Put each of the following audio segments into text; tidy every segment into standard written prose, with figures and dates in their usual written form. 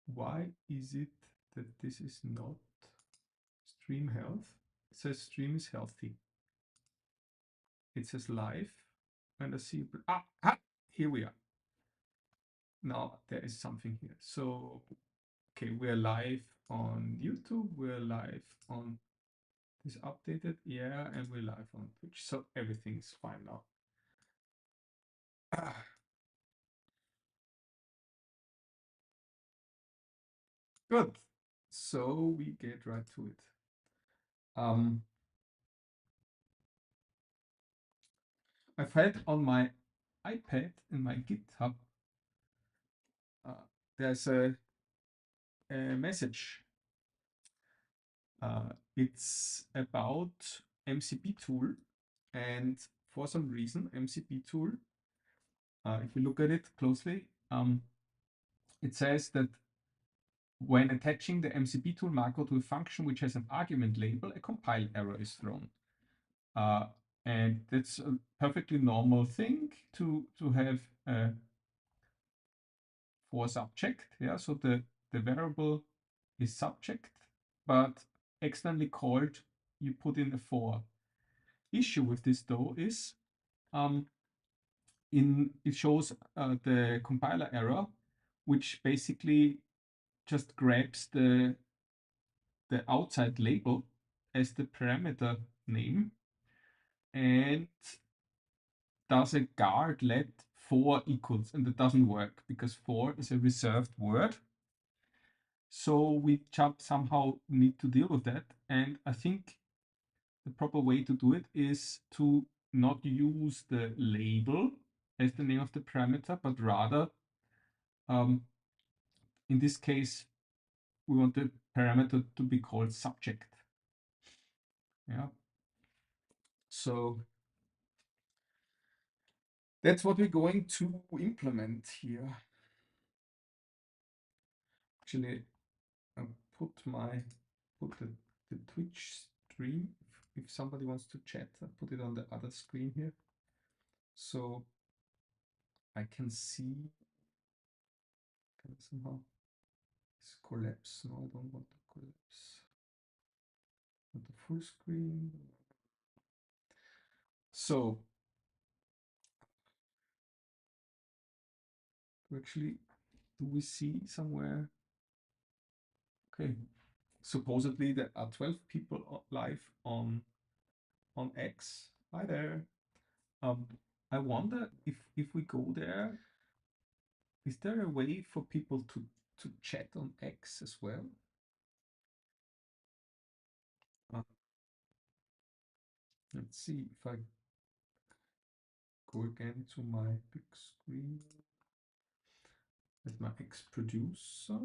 Why is it that this is not stream health? It says stream is healthy. It says live, and I see, here we are. Now there is something here. So, okay, we're live on YouTube, we're live on this updated, yeah, and we're live on Twitch. So everything's fine now. Good. So we get right to it. I've had on my iPad in my GitHub, there's a message. It's about MCP tool, and for some reason, MCP tool, if you look at it closely, it says that when attaching the MCP tool macro to a function which has an argument label, a compile error is thrown. And that's a perfectly normal thing to have for subject. Yeah, so the variable is subject, but externally called, you put in a for. Issue with this though is it shows the compiler error, which basically just grabs the outside label as the parameter name and does a guard let for equals, and that doesn't work because for is a reserved word. So we somehow need to deal with that. And I think the proper way to do it is to not use the label as the name of the parameter, but rather, in this case, we want the parameter to be called subject. Yeah. So that's what we're going to implement here. Actually, I put the Twitch stream. If somebody wants to chat, I put it on the other screen here, so I can see. Can somehow this collapse? No, I don't want to collapse. Want the full screen. So actually, do we see somewhere? Okay, supposedly there are 12 people live on X. Hi there. I wonder if we go there, is there a way for people to chat on X as well? Let's see if I go again to my big screen with my X producer.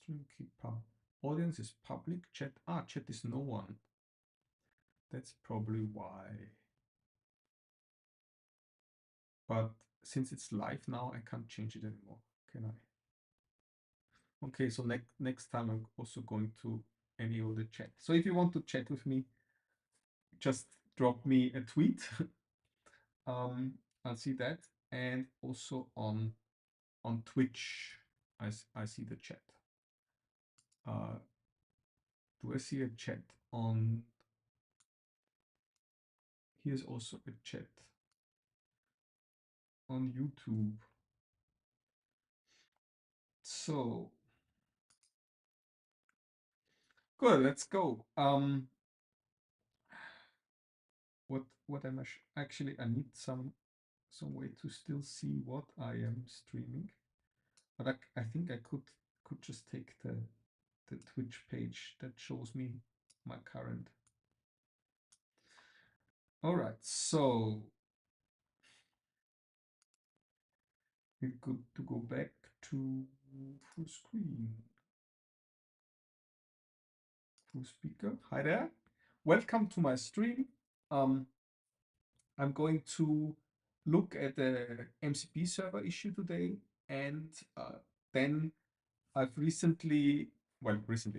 Stream keeper. Audience is public. Chat. Chat is no one. That's probably why. But since it's live now, I can't change it anymore, can I? Okay, so next time I'm also going to enable the chat. So if you want to chat with me, just drop me a tweet. I'll see that, and also on Twitch, I see the chat. Do I see a chat on? Here's also a chat on YouTube. So good, let's go. What am I actually? I need some way to still see what I am streaming, but I think I could just take the Twitch page that shows me my current. All right, so we're good to go back to full screen. Full speaker. Hi there. Welcome to my stream. I'm going to look at the MCP server issue today, and then I've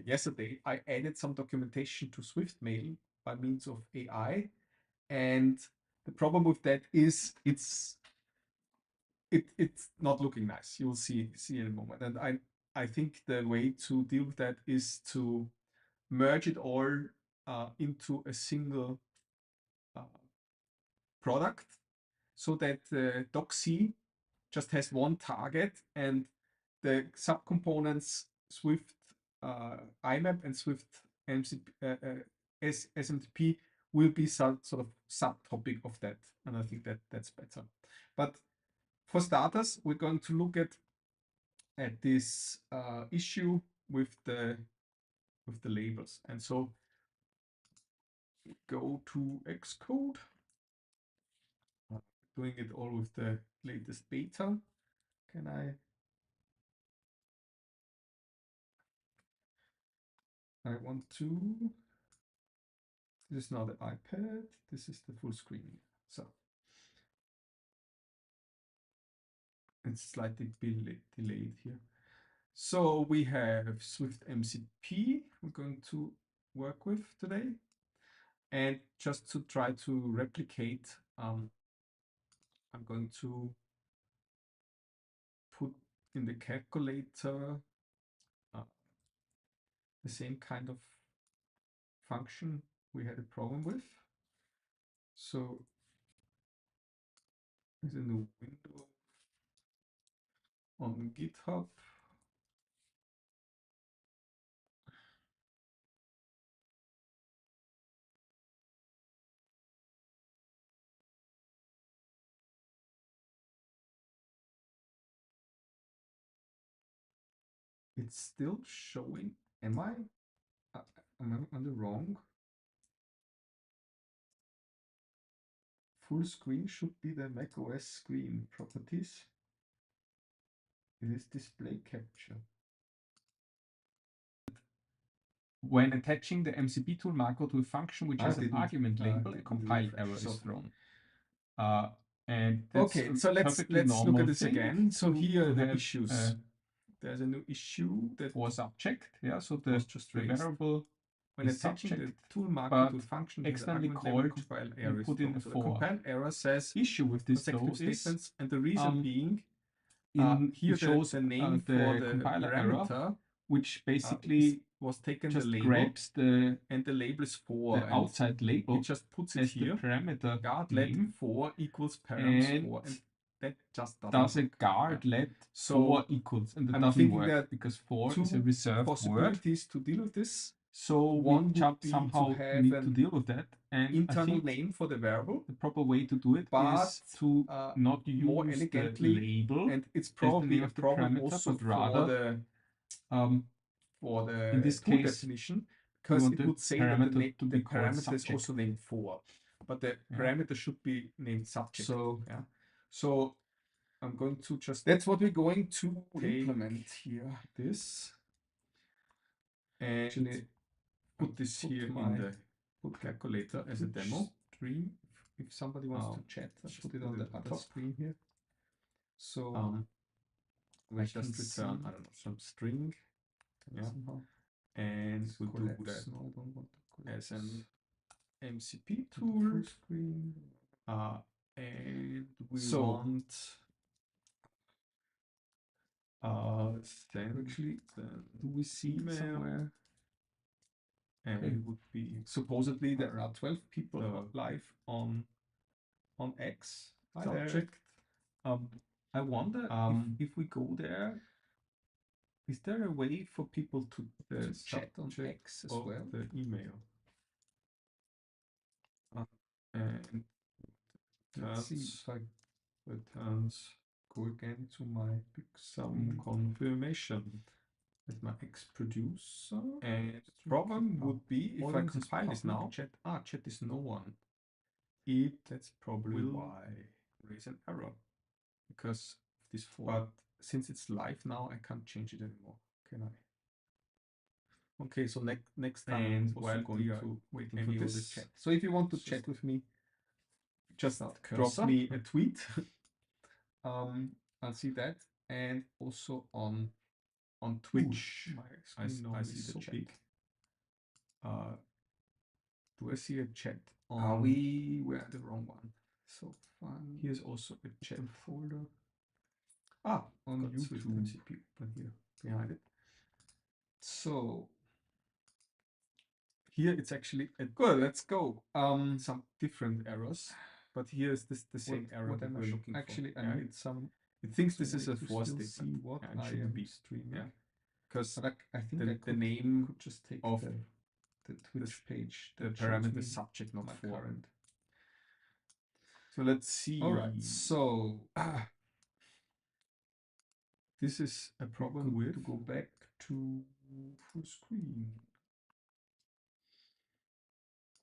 yesterday, I added some documentation to SwiftMail by means of AI. And the problem with that is it's not looking nice. You'll see in a moment. And I think the way to deal with that is to merge it all into a single product, so that the doc.c just has one target, and the subcomponents Swift IMAP and Swift SMTP will be sort of subtopic of that, and I think that's better. But for starters, we're going to look at this issue with the labels, and so go to Xcode. Doing it all with the latest beta. Can I want to, this is now the iPad, this is the full screen. So it's slightly delayed here. So we have SwiftMCP we're going to work with today. And just to try to replicate, I'm going to put in the calculator the same kind of function we had a problem with. So there's a new window on GitHub. It's still showing. Am I on the wrong? Full screen should be the macOS screen properties. It is display capture. When attaching the MCP tool macro to a function which has an argument label, a compile error is thrown. And okay, so let's look at this again. So here are the issues. There's a new issue that was subject. Yeah, so the variable when attaching the tool marker to a function externally called compile error is put in a for. Compile error says issue with this though statements, and the reason being here it shows the name for the compiler parameter, which basically was taken just the label, grabs the and the label is 4, the outside label, it just puts it here, the parameter guard let 4 equals params 4, and that just does a guard let 4 equals, and that doesn't work because 4 is a reserved possibilities word to deal with this. So one would be somehow to need to deal with that, and internal name for the variable. The proper way to do it is to not use more elegantly the label, and it's probably a problem also for the in this case definition, because it would say that the parameter is also named 4, but the parameter should be named subject. So yeah, so I'm going to just, that's what we're going to implement here. This and actually put this here in the calculator as a demo stream. If somebody wants to chat, I'll put it on the other screen here. So we just return, I don't know, some string. Yeah. And we'll do that as an MCP tool. Screen. And we want then actually do we see email somewhere? And it would be supposedly there are 12 people live on X subject. I wonder if we go there, is there a way for people to chat on X as well? The email. And let's see if I returns, go again to my some confirmation with my X producer. And the problem would be if I compile this now, chat is no one. That's probably why there is an error, because of this 4. But since it's live now, I can't change it anymore, can I? Okay, so next time we're going to waiting for this chat. So if you want to chat with me, just drop me a tweet. I'll see that, and also on Twitch. I see the chat. Do I see a chat on? We're the wrong one. So fun. Here's also a chat folder. on got YouTube. SwiftMCP open here behind it. So here it's actually Good, let's go. some different errors, but here is this the same error that we're looking actually, for. I need some. It thinks some this is way a to for still statement. see what It I shouldn't am be. streaming. Because But I think I the name could just take of the Twitch page. the that shows parameter me subject, not my for. current. So let's see. All right, so this is a problem with to go back to full screen.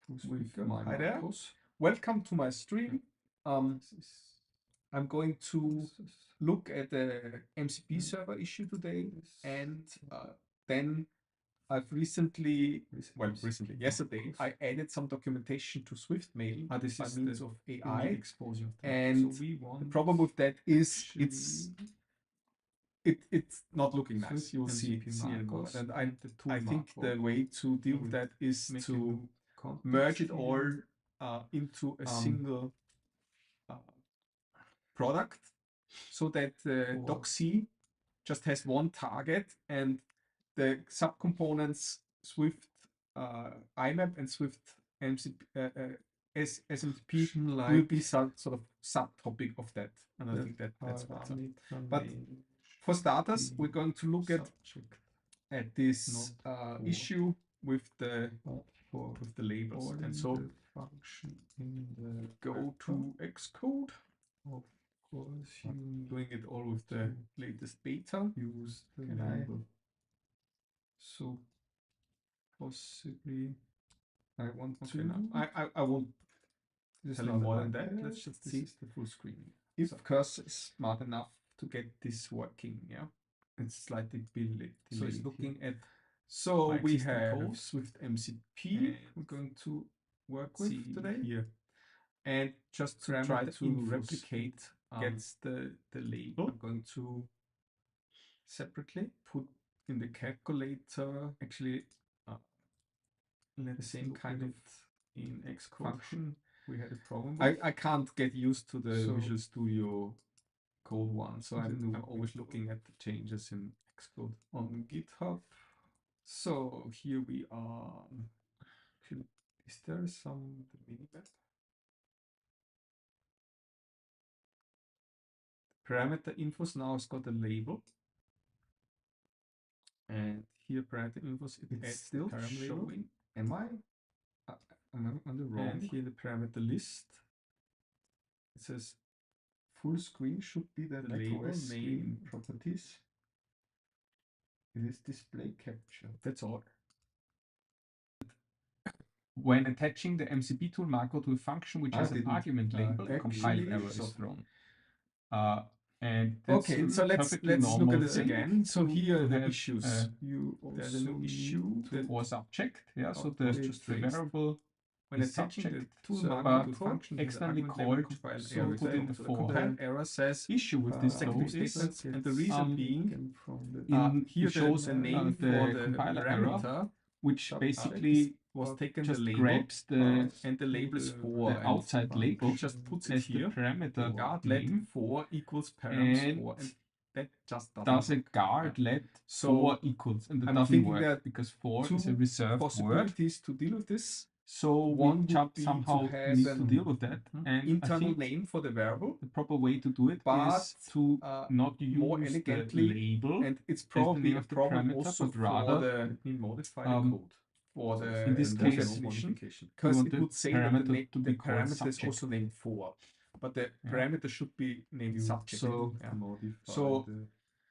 with my Hi there. Marcos. Welcome to my stream. I'm going to look at the MCP server issue today, and then I've recently, yesterday, I added some documentation to SwiftMail by means of AI. And the problem with that is it's not looking nice. You'll see in a moment. And I think the way to deal with that is to merge it all into a single product, so that the doc.c just has one target, and the subcomponents Swift IMAP and Swift SMTP will be sort of subtopic of that. And I think that's better. But for starters, we're going to look at this issue with the labels. And so go to Xcode. Of course, I'm doing it all with the latest beta. Use the label. So possibly I want to. No, I won't tell you more than that. Let's just see the full screen. If cursor is smart enough to get this working, it's slightly delayed. So it's looking at. So we have SwiftMCP. We're going to work with today here, and just to try to replicate gets the label. I'm going to separately put in the calculator actually the same kind of in Xcode function we had a problem with. I can't get used to the Visual Studio Code one, so I'm always looking at the changes in Xcode on GitHub. So here we are. Is there some minimap? Parameter infos now has got a label, and here parameter infos it's still showing. Am I on the wrong? And here the parameter list. It says full screen should be the label name properties. It is display capture. That's all. When attaching the MCP tool macro to a function which has an argument label, a compile error is thrown. And okay, so let's look at this again. So here are the issues. There's a new issue for subject. So there's just the variable when attaching the tool macro to function externally called, so put in the compile error says issue with this statement, and the reason being here shows a name for the parameter, which basically was taken just the label, grabs the and the label is for the outside label, just puts it here, the parameter guard let 4 equals params 4, and that just does a guard let 4 equals, and that doesn't work because 4 is a reserved possibilities word to deal with this. So one job somehow needs to deal with that, and internal name for the variable. The proper way to do it is to not use more elegantly the label, and it's probably a problem also but rather let me modify the code for the in this case modification, because it would say that the parameter is also named 4, but the parameter should be named subject. So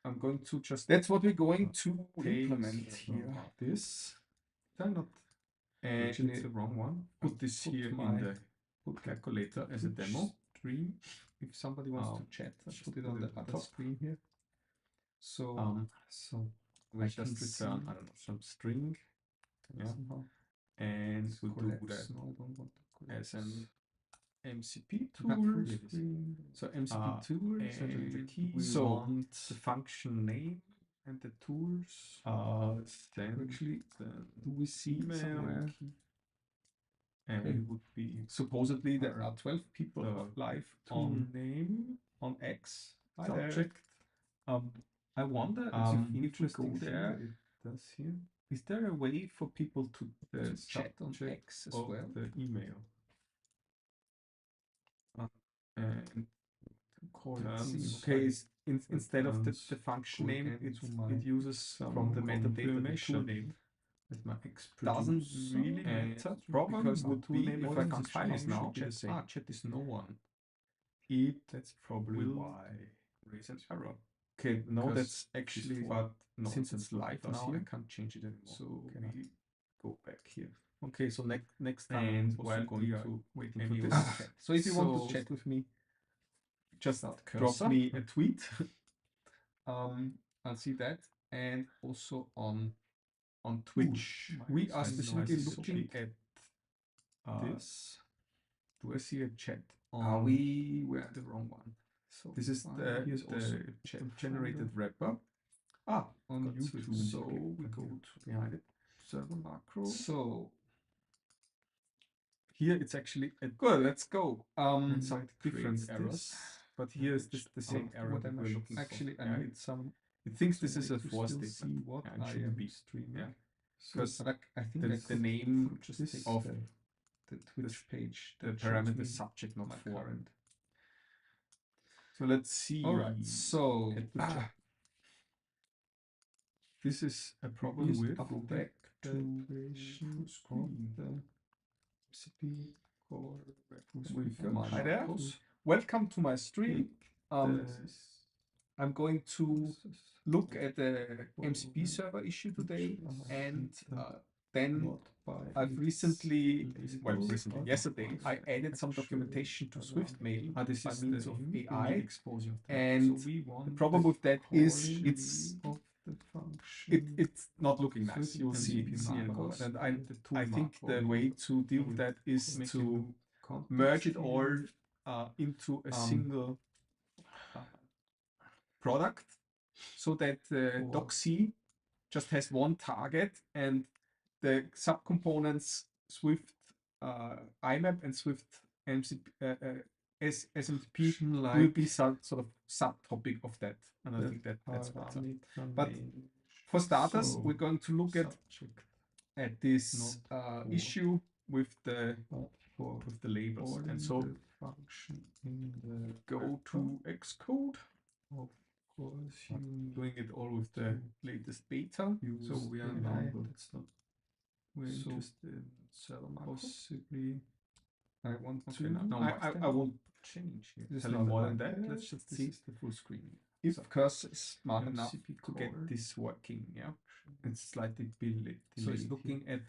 I'm going to just that's what we're going to implement here. This not and actually it's the wrong one. Put this here in the calculator as a demo stream. If somebody wants to chat, let's put it on the other screen here. So we'll just return I don't know some string, and we'll do that as an MCP tool. So MCP tool, and the key. We want the function name and the tools. Then actually, do we see somewhere? And it would be supposedly there are 12 people live on name on X subject. I wonder if we go there, is there a way for people to chat on X as well? The email. And Call okay, instead of the function name, it uses from the metadata the tool name. That my X Doesn't really matter. Problem because would be if I compile it now. Chat is no one. That's probably why. Raise an error. Okay, no, that's actually, but no, since it's live now, I can't change it anymore. So we go back here. Okay, so next time I'm also going to waiting for this chat. So if you want to chat with me, just drop me a tweet. I'll see that, and also on Twitch. We are specifically looking at this. Do I see a chat on? We're the wrong one. So this is the chat generated wrapper. On YouTube. So we go to behind it. Server macro. So here it's actually good. Let's go. Some different errors, but here is this the same error that we're looking for. Actually, I need some. It thinks this is a for statement. What I am streaming. Because I think the name of the Twitch page, the parameter subject, not foreign. So let's see. All right. So this is a problem with. Go back to creation of the MCP core with hi there. Welcome to my stream. I'm going to look at the MCP server issue today, and then I've recently, yesterday, I added some documentation to SwiftMail by means of AI, and the problem with that is it's not looking nice. You'll see and I think the way to deal with that is to merge it all into a single product, so that the doc.c just has one target, and the subcomponents Swift IMAP and Swift SMTP will be sort of subtopic of that, and I think that's better. But for starters, we're going to look at this issue with the labels, and so go to Xcode. Of course, I'm doing it all with the latest beta. So we are now. We're interested in server possibly. I want to. No, I won't change here. Telling more than that. Let's just see the full screen. If cursor is smart enough to get this working, yeah, it's slightly delayed. So it's looking at.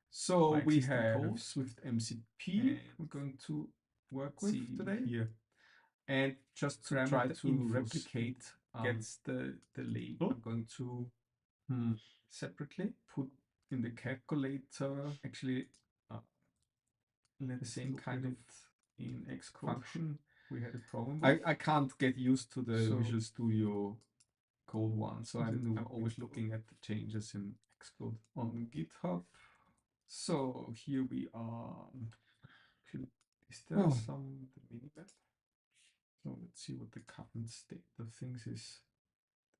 So we have SwiftMCP. We're going to work with today here, and just to try to replicate gets the label. I'm going to separately put in the calculator actually the same kind of in Xcode function we had a problem with. I can't get used to the Visual Studio Code one, so I'm always looking at the changes in Xcode on GitHub. So here we are. Is there some minimap? So let's see what the current state of things is.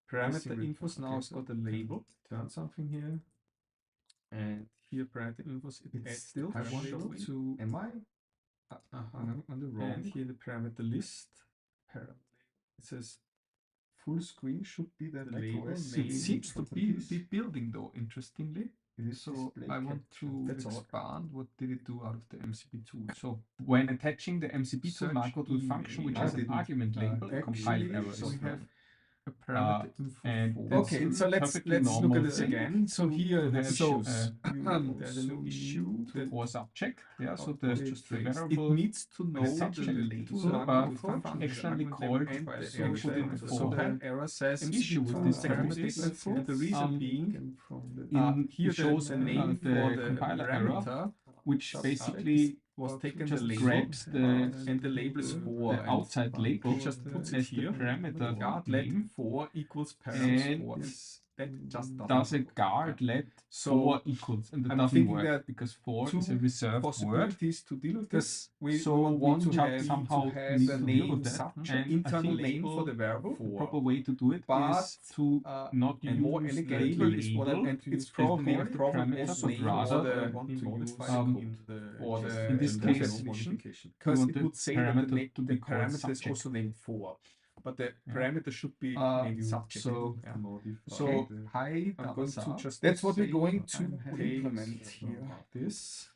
Parameter infos now has got a label. Turn something here. And here parameter infos, it still I want to. Am I? I'm on the wrong. And here the parameter list. It says full screen should be the label. It seems to be building though, interestingly. So I want to expand what did it do out of the MCP tool. So when attaching the MCP tool macro to a function which has an argument label, a compile error. So we have a parameter info. And okay, so let's look at this again. So here there's there's a new issue for subject. Yeah, so there's just the variable. It needs to know the label function externally called input info. So that error says issue with this parameter statement. And the reason being, here shows a name for the compiler error, which basically was taken just grabs and the label is for the outside label, just puts it here parameter guard name for equals parameter that just does a work. guard let So 4 equals, and it I'm doesn't thinking work that because 4 two is a reserved word. possibilities to deal with this. We So want we to have somehow the need to deal name with that, subject, and I internal think name for the variable. the proper way to do it But is to not and more use the elegantly is what I label want to use as the name of probably the parameter, as but name rather what I want to use for the in this code case, definition, we because want it the would say that parameter to be the called parameter is subject. also named for, but the Yeah. parameter should be named subject. So So hi, I'm going to just That's what we're say going to take implement here. this.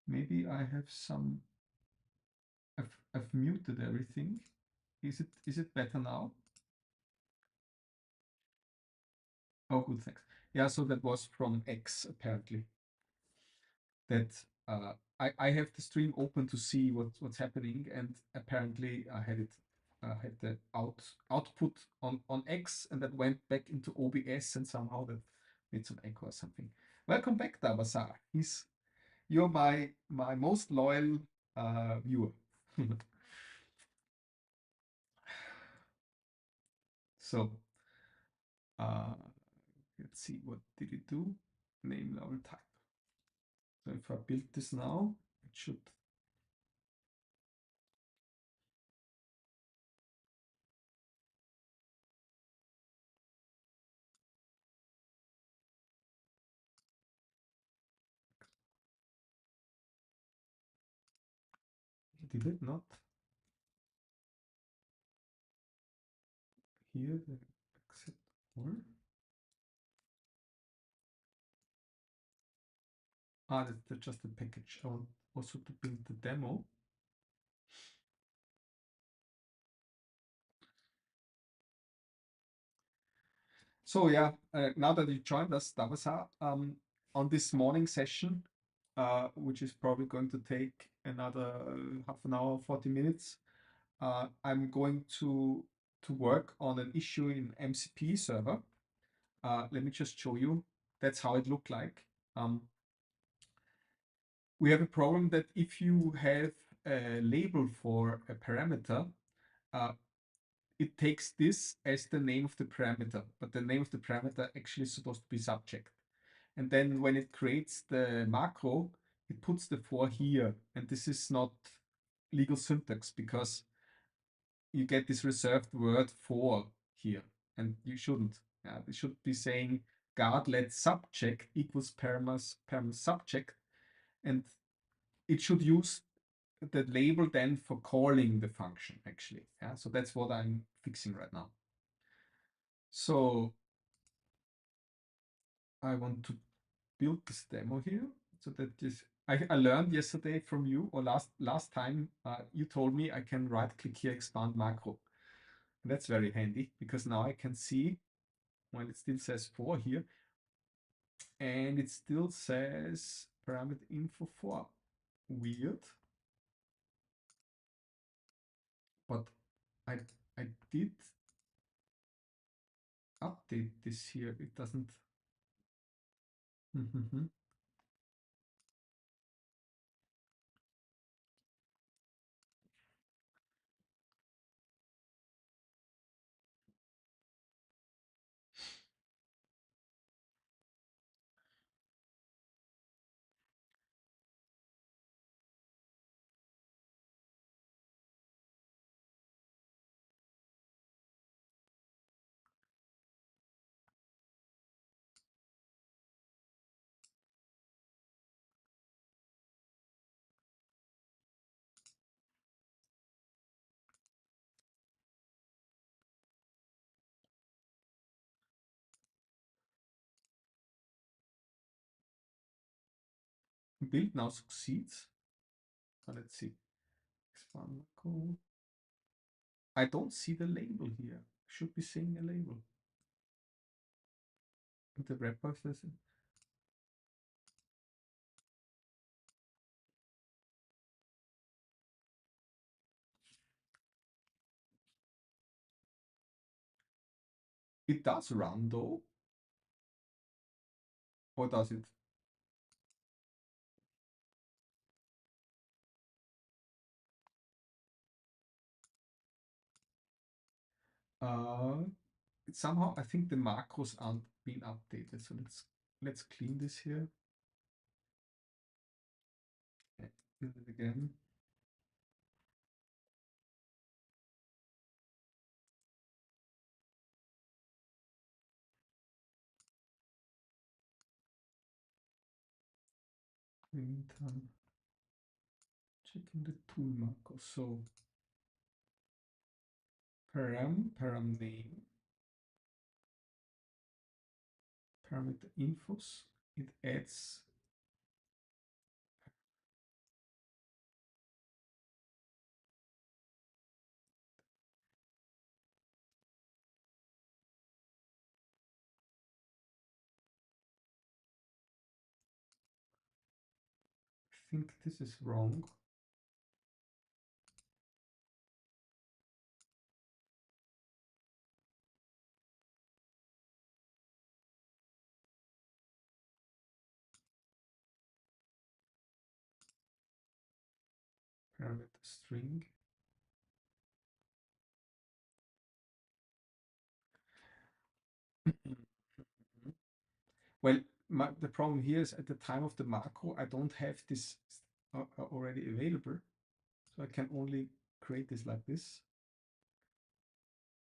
maybe I have some. I've muted everything. Is it better now? Oh, good, thanks. Yeah, so that was from X apparently. That I have the stream open to see what's happening, and apparently I had the output on X, and that went back into OBS, and somehow that made some echo or something. Welcome back, Tabasar. You're my most loyal viewer. So let's see, what did it do? Name level type. So if I build this now, it should. Did it not? Here, the accept all. That's just a package. I want also to build the demo. So yeah, now that you joined us, Tabasa, on this morning session, which is probably going to take another half an hour, 40 minutes, I'm going to work on an issue in MCP server. Let me just show you. That's how it looked like. We have a problem that if you have a label for a parameter, it takes this as the name of the parameter, but the name of the parameter actually is supposed to be subject. And then when it creates the macro, it puts the for here. And this is not legal syntax, because you get this reserved word for here, and you shouldn't. It should be saying guard let subject equals paramus subject, and it should use the label then for calling the function actually. So that's what I'm fixing right now. So I want to build this demo here, so that this I learned yesterday from you, or last time you told me I can right click here, expand macro. That's very handy, because now I can see when it still says for here, and it still says parameter info for. Weird. But I did update this here. It doesn't. Build now succeeds. Let's see. Expand macro. I don't see the label here. Should be seeing a label. The wrapper says it. It does run though. Or does it? somehow I think the macros aren't being updated. So let's clean this here. Do it again. Meantime, checking the tool macro. So param name, parameter infos. It adds I think this is wrong. Parameter string. Well, the problem here is at the time of the macro, I don't have this already available. So I can only create this like this.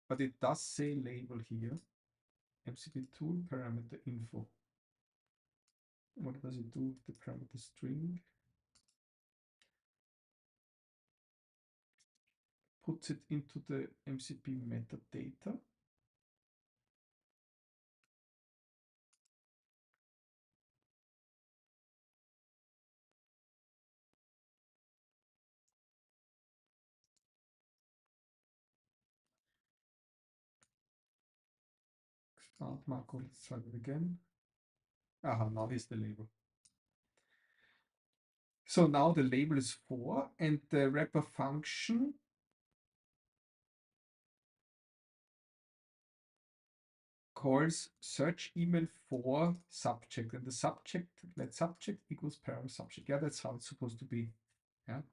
But it does say label here, MCP tool parameter info. What does it do with the parameter string? Puts it into the MCP metadata. Start macro, let's try it again. Aha, now here's the label. So now the label is 4 and the wrapper function calls search email for subject, and the subject, let subject equals param subject. Yeah, that's how it's supposed to be. Yeah.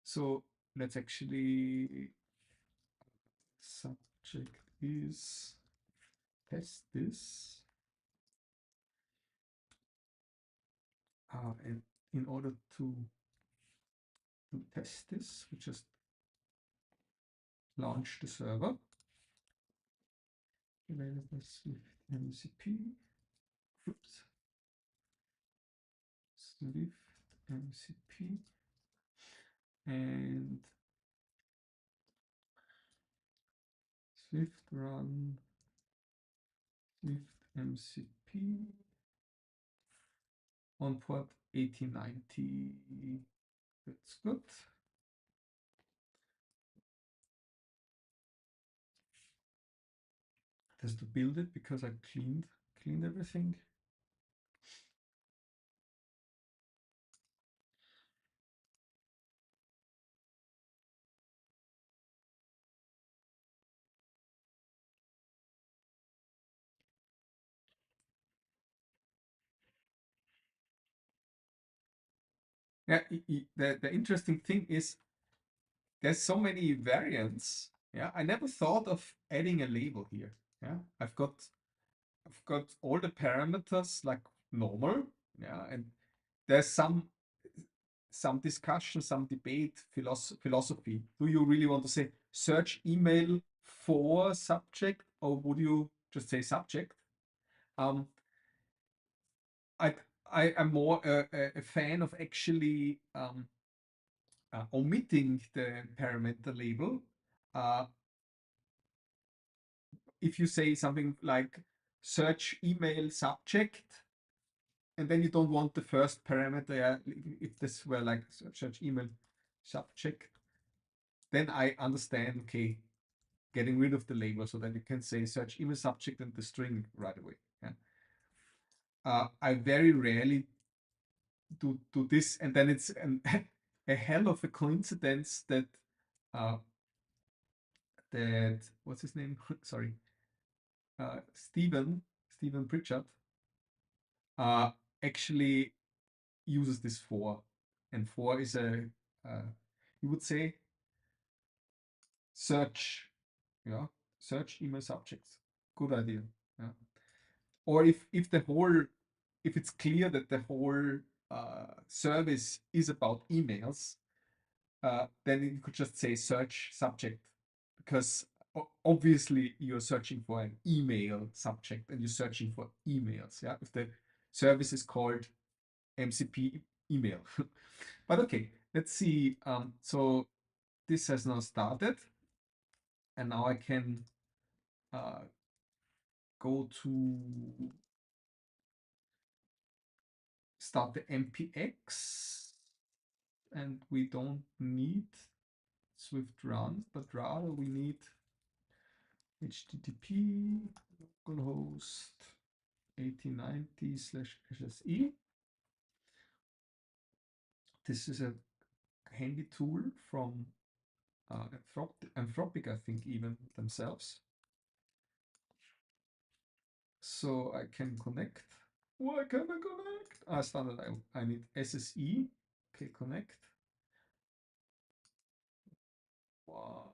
So let's actually subject is test this. And in order to test this, we just launch the server. Available SwiftMCP. Oops. SwiftMCP. And Swift run SwiftMCP on port 8090. That's good. It has to build it because I cleaned everything. Yeah, the interesting thing is there's so many variants. Yeah, I never thought of adding a label here. Yeah, I've got all the parameters like normal. Yeah, and there's some discussion, some debate, philosophy. Do you really want to say search email for subject, or would you just say subject? I am more a fan of actually omitting the parameter label. If you say something like search email subject, and then you don't want the first parameter, if this were like search email subject, then I understand, okay, getting rid of the label so that you can say search email subject and the string right away. Yeah. I very rarely do this, and then it's a hell of a coincidence that what's his name? Sorry, Stephen Pritchard actually uses this for, and for is a you would say search, search email subjects. Good idea. Yeah. Or if it's clear that the whole service is about emails, then you could just say search subject, because obviously you're searching for an email subject and you're searching for emails. Yeah, if the service is called MCP email. But okay, let's see. So this has now started, and now I can go to start the MPX, and we don't need Swift run, but rather we need HTTP localhost 8090/SSE. This is a handy tool from Anthropic, I think, even themselves. So I can connect. Why can I connect? Standard, I need SSE. Okay, connect. What's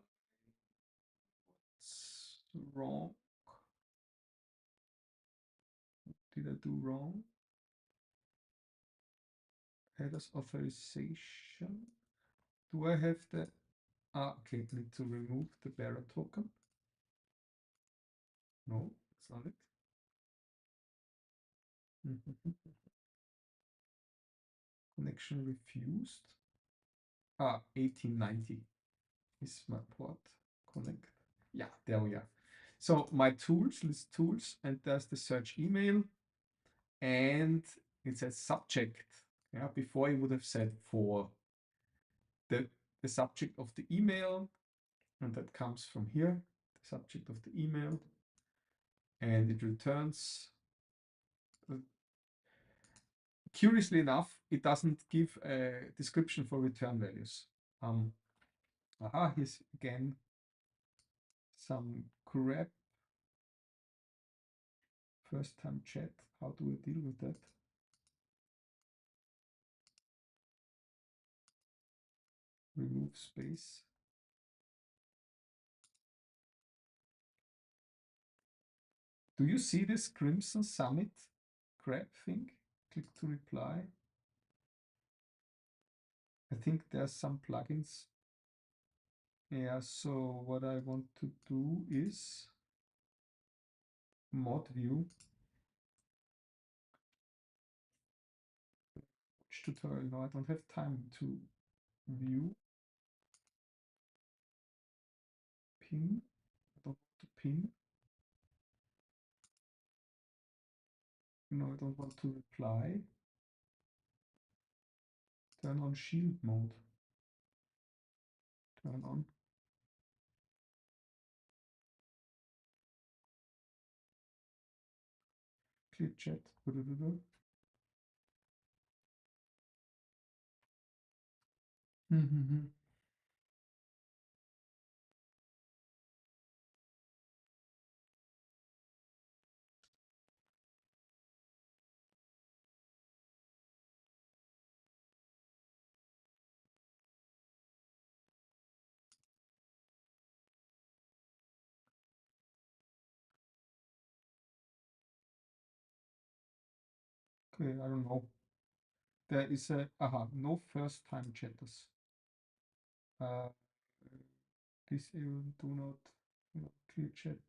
wrong? What did I do wrong? Headers authorization. Do I have the okay, I need to remove the bearer token. No, that's not it. Connection refused. 1890 is my port. Connect. Yeah, there we are. So my tools, list tools, and there's the search email, and it says subject. Yeah, before it would have said for the subject of the email, and that comes from here, the subject of the email, and it returns. Curiously enough, it doesn't give a description for return values. Here's again some crap. First time chat. How do we deal with that? Remove space. Do you see this Crimson Summit crap thing? Click to reply. I think there's some plugins. Yeah, so what I want to do is mod view. Which tutorial? No, I don't have time to view. Pin. I don't want to pin. No, I don't want to reply. Turn on shield mode. Turn on. Clear chat. Okay, I don't know. There is a no first time chatters. Disable, do not clear chat.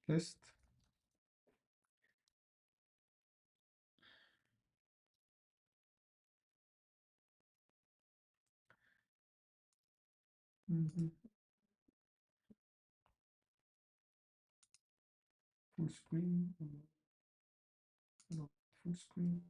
Test. Full screen. Not full screen.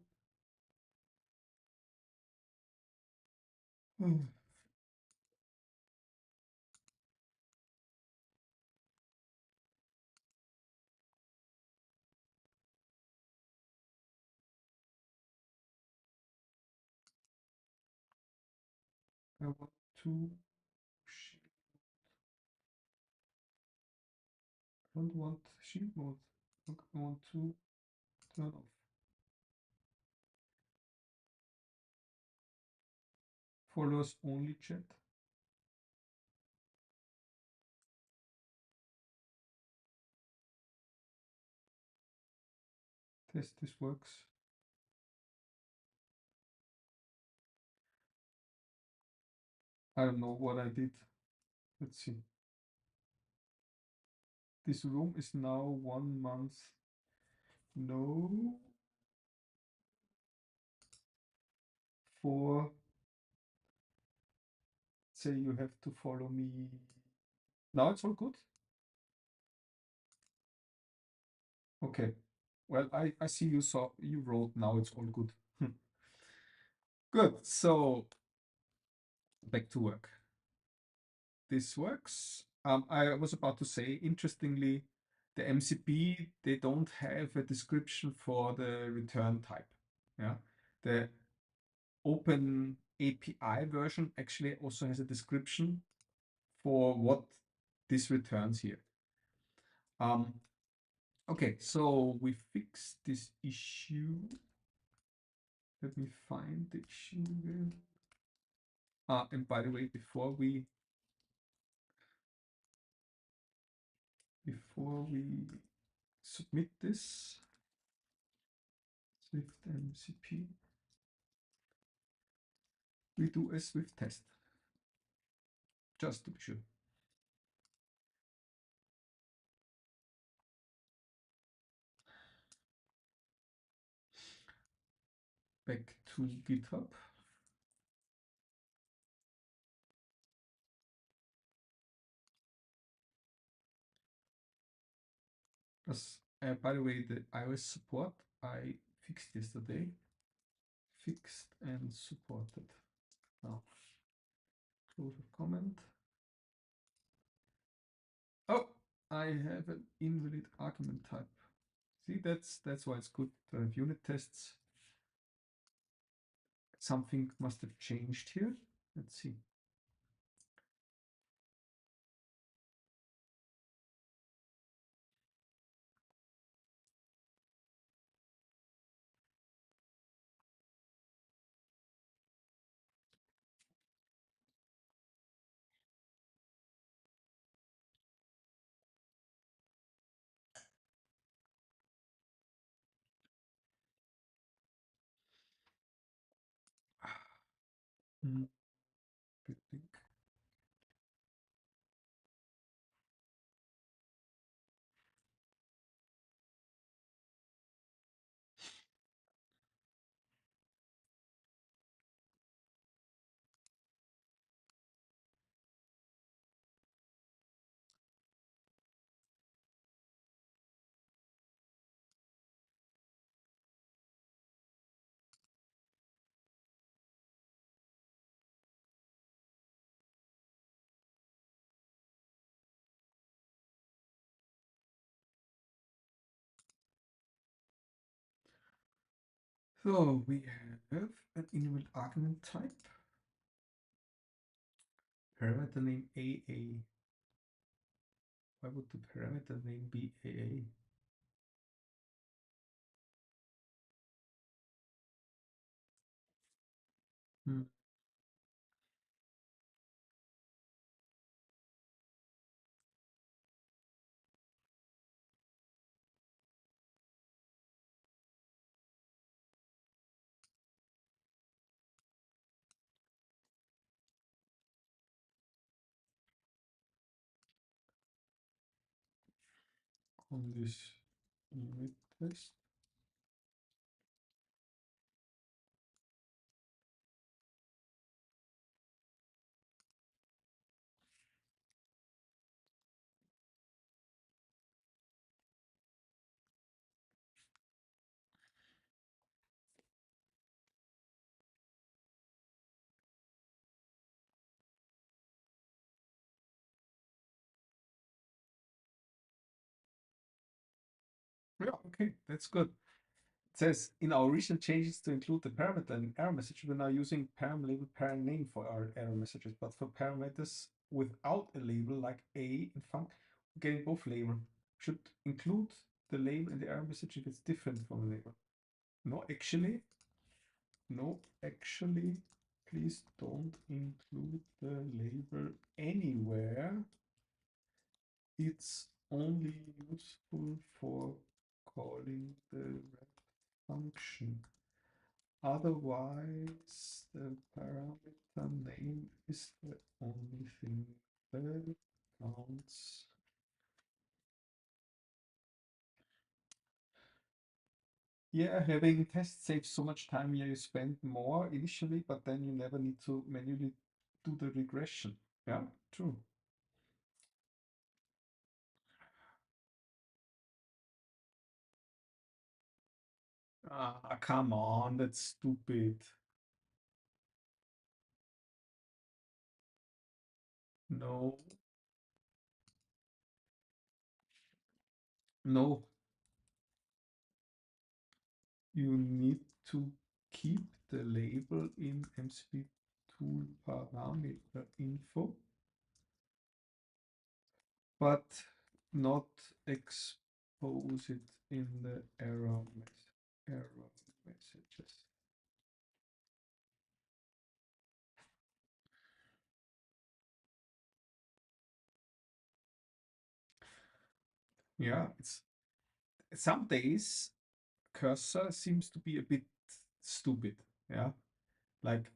I want to. I don't want shield mode. I want to turn off. Followers only chat. Test this works. I don't know what I did. Let's see. This room is now 1 month. No. For say you have to follow me. Now it's all good. Okay. Well, I see you wrote now it's all good. Good. So back to work. This works. I was about to say, interestingly, the MCP, they don't have a description for the return type. Yeah. The Open API version actually also has a description for what this returns here. Okay, so we fixed this issue. Let me find the issue again. And by the way, before we submit this SwiftMCP, we do a Swift test, just to be sure. Back to GitHub. By the way, the iOS support I fixed yesterday. Fixed and supported. Now, close a comment. Oh, I have an invalid argument type. See, that's why it's good to have unit tests. Something must have changed here. Let's see. Good thing. So we have an invalid argument type. Parameter name AA. Why would the parameter name be AA? On this unit test. Yeah, okay, that's good. It says in our recent changes to include the parameter in error message, we're now using param label parent name for our error messages, but for parameters without a label like a and func, we're getting both label. Should include the label in the error message if it's different from the label. No, actually, please don't include the label anywhere. It's only useful for calling the function. Otherwise, the parameter name is the only thing that counts. Yeah, having tests saves so much time. Yeah, you spend more initially, but then you never need to manually do the regression. Yeah, true. Ah, come on, that's stupid. No, no, you need to keep the label in MCP tool parameter info, but not expose it in the error messages. Yeah, it's some days cursor seems to be a bit stupid. Yeah, like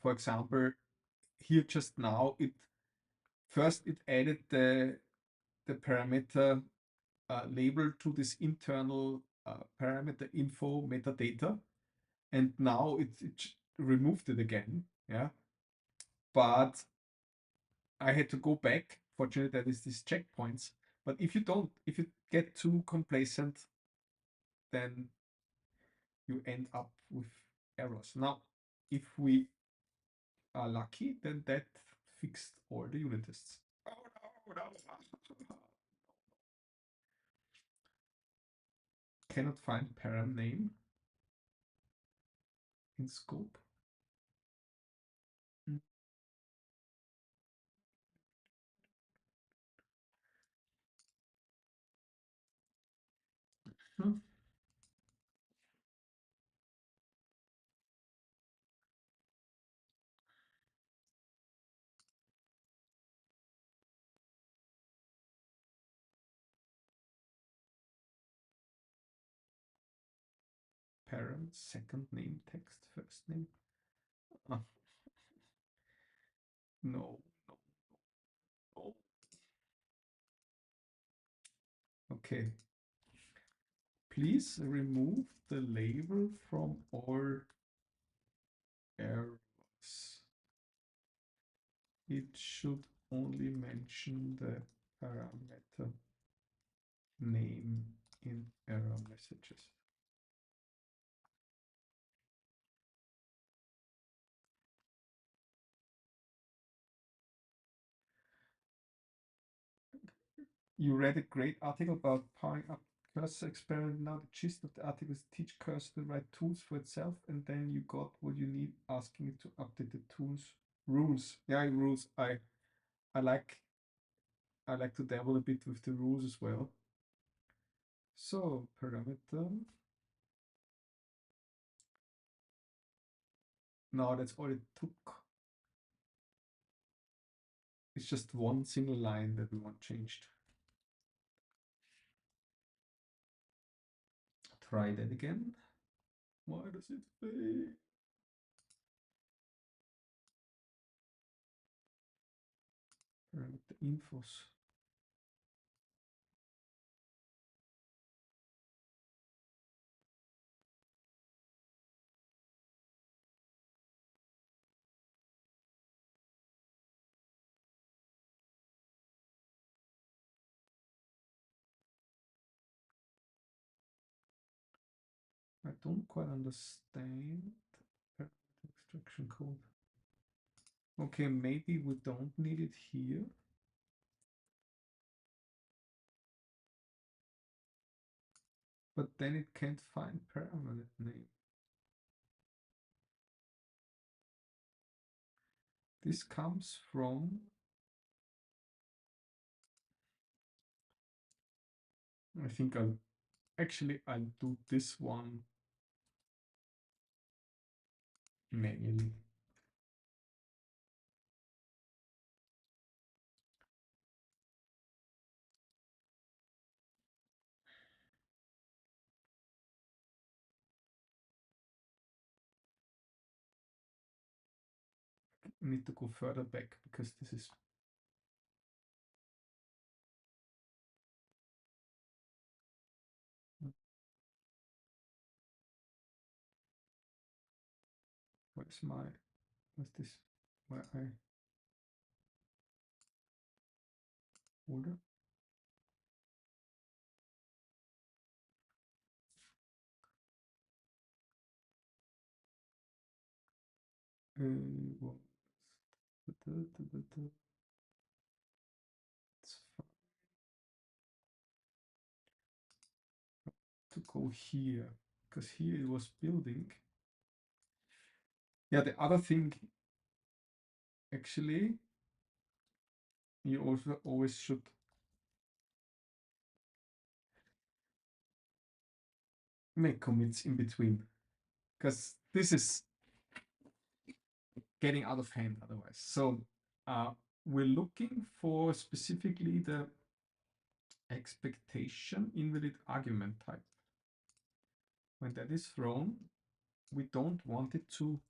for example, here just now it first it added the parameter label to this internal parameter info metadata, and now it removed it again. Yeah, but I had to go back. Fortunately, that is these checkpoints. But if you get too complacent, then you end up with errors. Now, if we are lucky, then that fixed all the unit tests. Oh, no, no. Cannot find param name in scope. Hmm. Parent, second name, text, first name. No, no, no. Okay. Please remove the label from all errors. It should only mention the parameter name in error messages. You read a great article about powering up cursor experiment. Now the gist of the article is teach cursor the right tools for itself, and then you got what you need, asking it to update the tools rules. Yeah, rules. I like I like to dabble a bit with the rules as well. So parameter. No, that's all it took. It's just one single line that we want changed. Try that again. Why does it fail? Parameter infos. I don't quite understand parameter extraction code. Okay, maybe we don't need it here. But then it can't find parameter name. This comes from, I think I'll Actually, I'll do this one manually. I need to go further back because this is what's this where I order. It's fine to go here because here it was building. Yeah, the other thing actually you also always should make commits in between because this is getting out of hand otherwise. So we're looking for specifically the expectation invalid argument type. When that is thrown, we don't want it to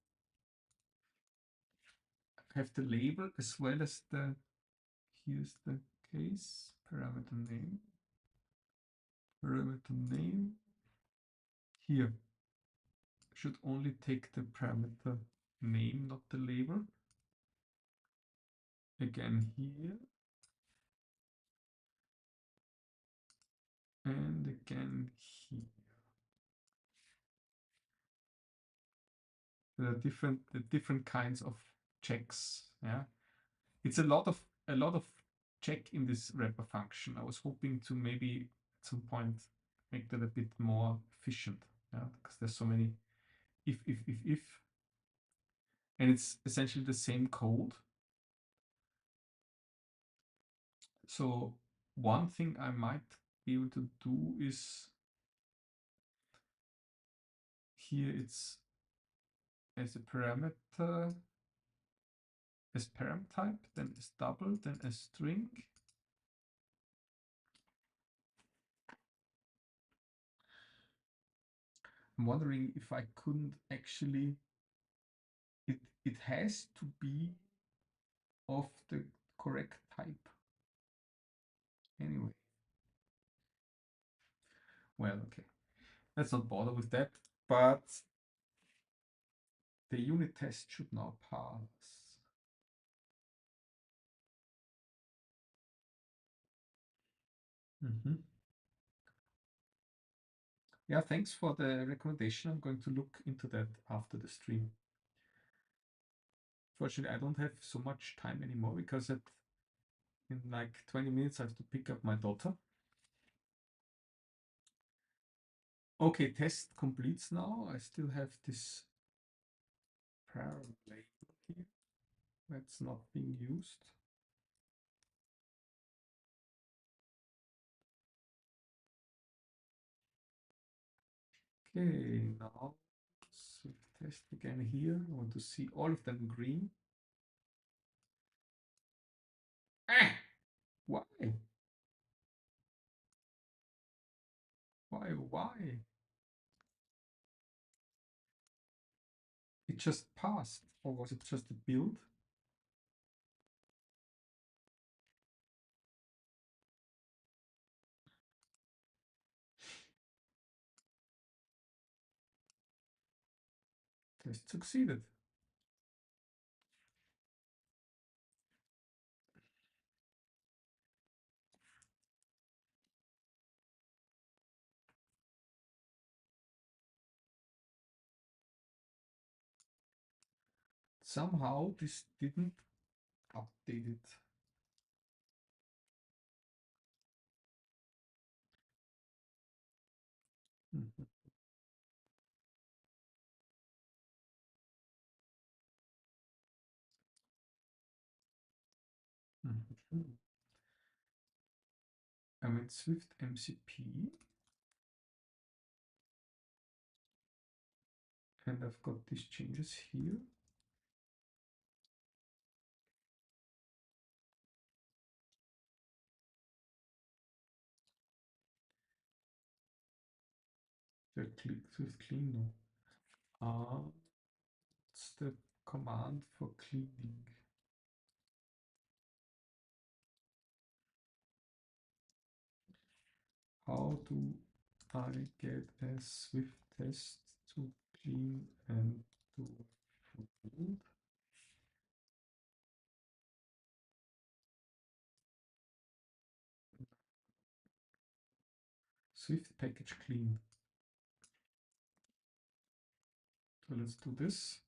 have the label as well as the, here's the case, parameter name here should only take the parameter name, not the label. Again here, and again here. The different kinds of checks. Yeah, it's a lot of check in this wrapper function. I was hoping to maybe at some point make that a bit more efficient. Yeah, because there's so many if, and it's essentially the same code. So one thing I might be able to do is here it's as a parameter, as param type, then as double, then as string. I'm wondering if I couldn't actually, it has to be of the correct type. Anyway. Well, okay. Let's not bother with that, but the unit test should now pass. Yeah, thanks for the recommendation. I'm going to look into that after the stream. Fortunately, I don't have so much time anymore because in like 20 minutes I have to pick up my daughter. Okay, test completes now. I still have this prior label here that's not being used. Okay, now test again here. I want to see all of them green. Ah! Why? Why? It just passed, or was it just a build? Test succeeded. Somehow this didn't update it. I'm in SwiftMCP. and I've got these changes here. Swift clean now. What's the command for cleaning? How do I get a Swift test to clean and to build? Swift package clean. So let's do this.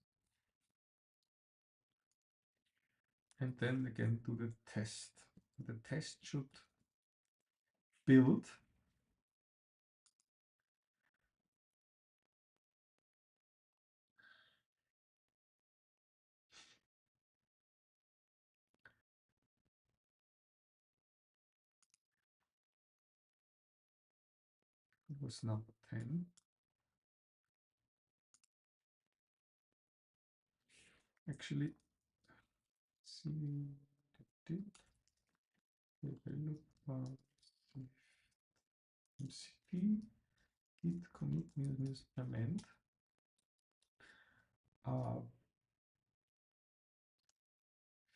And then again do the test. The test should build. It was number 10. Actually, see did develop MCP git commit minus amend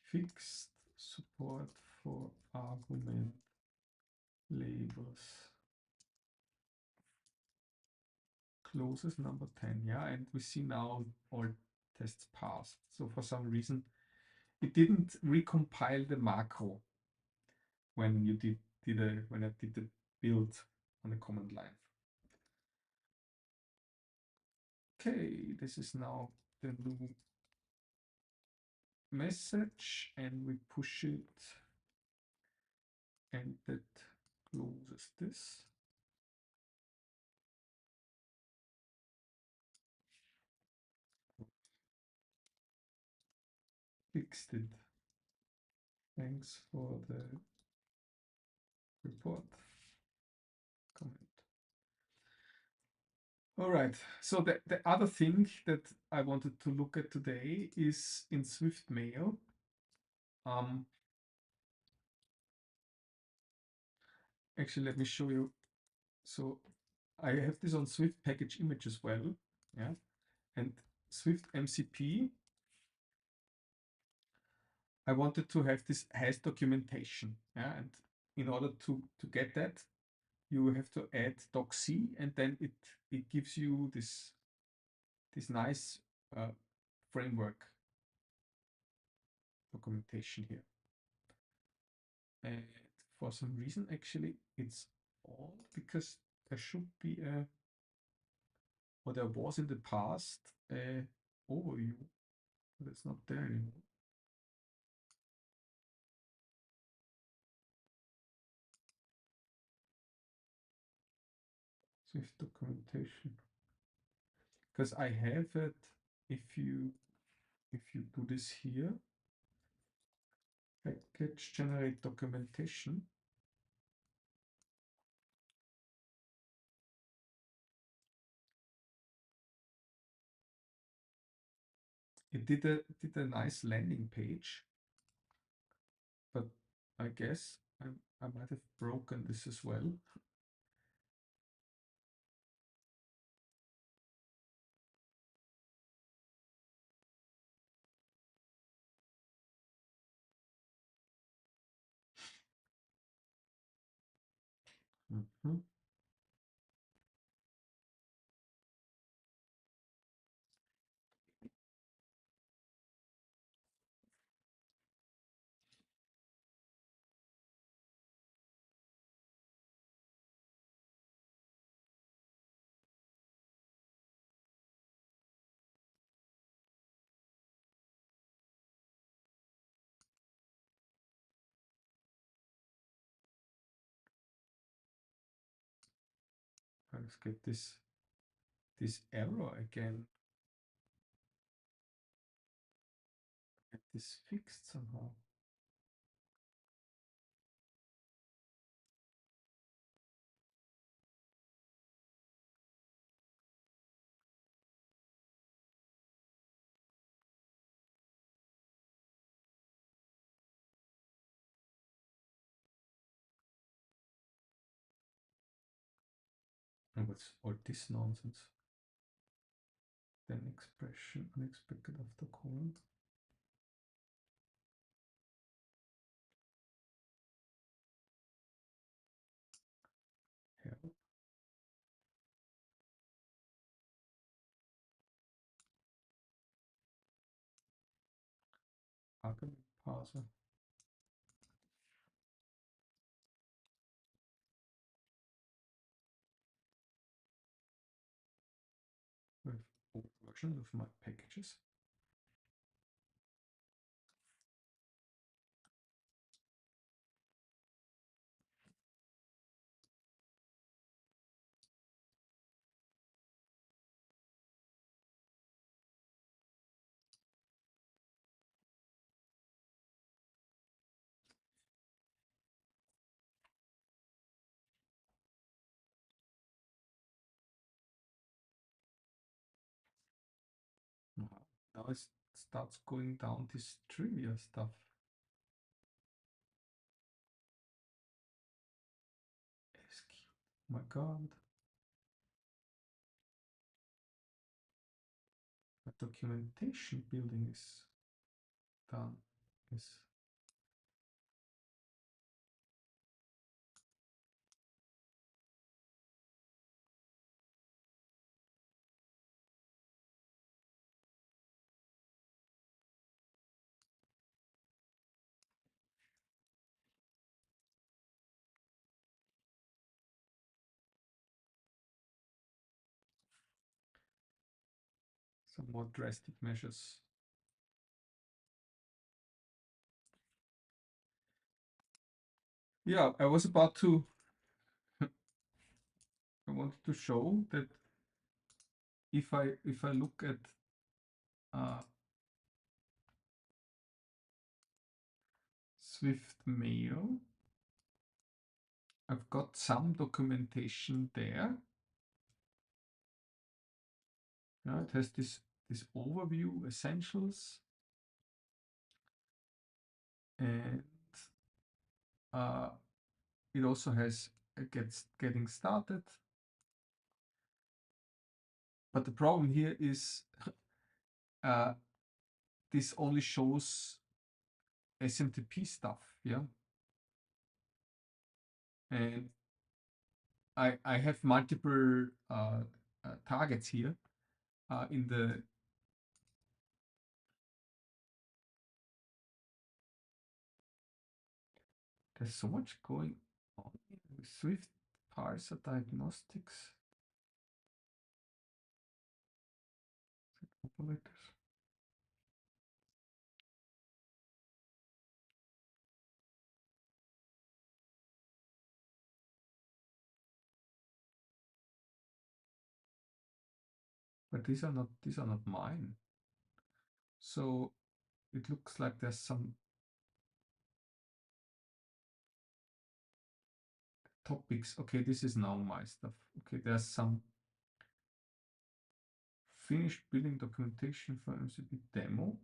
fixed support for argument labels. Closes number 10, yeah, and we see now all tests passed. So for some reason, it didn't recompile the macro when you when I did the build on the command line. Okay, this is now the new message, and we push it, and that closes this. Fixed it. Thanks for the report comment. All right, so the other thing that I wanted to look at today is in SwiftMail. Actually, let me show you. So I have this on Swift package image as well, yeah, and SwiftMCP. I wanted to have this has documentation, yeah, and in order to get that, you have to add docc, and then it gives you this nice framework documentation here. And for some reason, actually, it's odd because there should be a, or there was in the past, a overview, but it's not there anymore. Swift documentation, because I have it. If you do this here, package generate documentation, it did a nice landing page, but I guess I might have broken this as well. Mm-hmm. Let's get this error again. Get this fixed somehow. And what's all this nonsense? Then expression unexpected after colon. Help. Argument parser. With old version of my packages. Now it starts going down this trivia stuff. Oh my god. The documentation building is done. Yes. Some more drastic measures. Yeah, I was about to I wanted to show that if I look at SwiftMail, I've got some documentation there. Yeah, it has this overview, essentials, and it also has getting started. But the problem here is this only shows SMTP stuff, yeah. And I have multiple targets here in the there's so much going on with Swift parser diagnostics. Operators. But these are not mine. So it looks like there's some topics. Okay, this is now my stuff. Okay, there's some finished building documentation for MCP demo.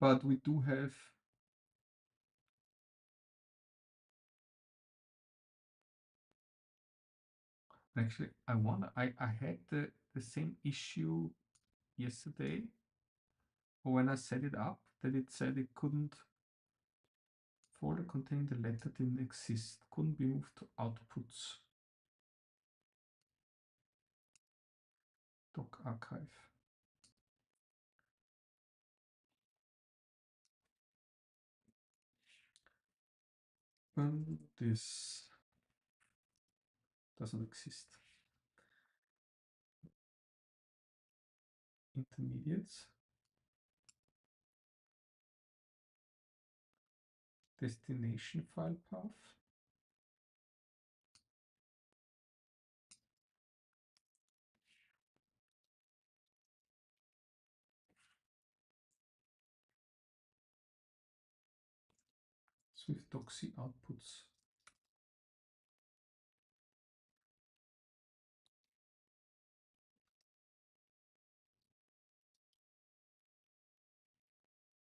But we do have actually I had the same issue yesterday when I set it up, that it said it couldn't folder containing the letter didn't exist, couldn't be moved to outputs. Doc archive. And this doesn't exist. Intermediates. Destination file path. SwiftDoc outputs.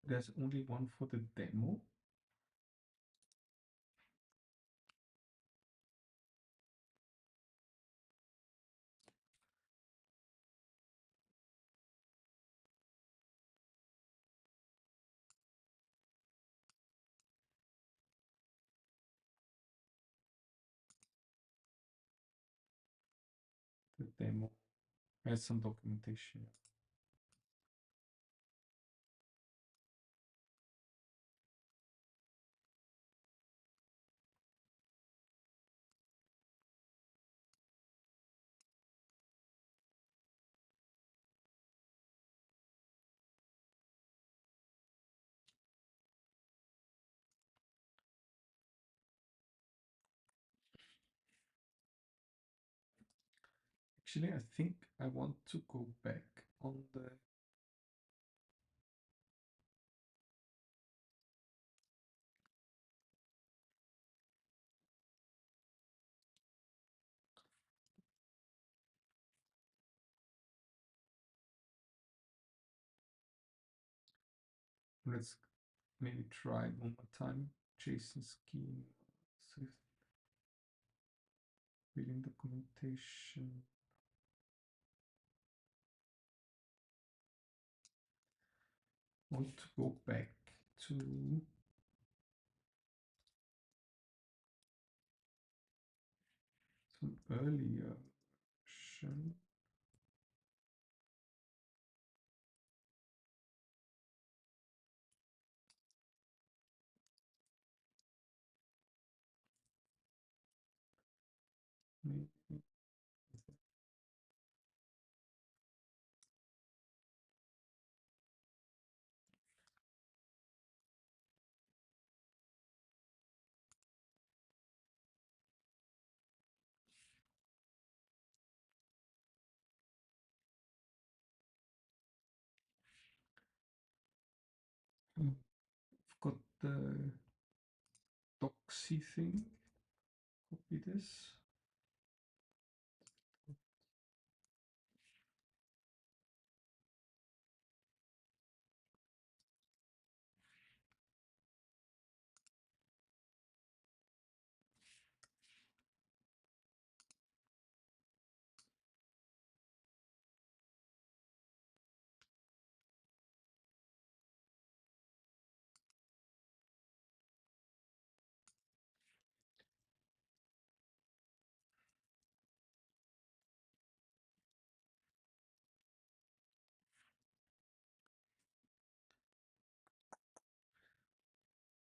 There's only one for the demo. the demo has some documentation. Actually, I think I want to go back on the let's maybe try one more time. JSON scheme, Swift reading documentation. Want to go back to some earlier version. Maybe I've got the doxy thing. Copy this.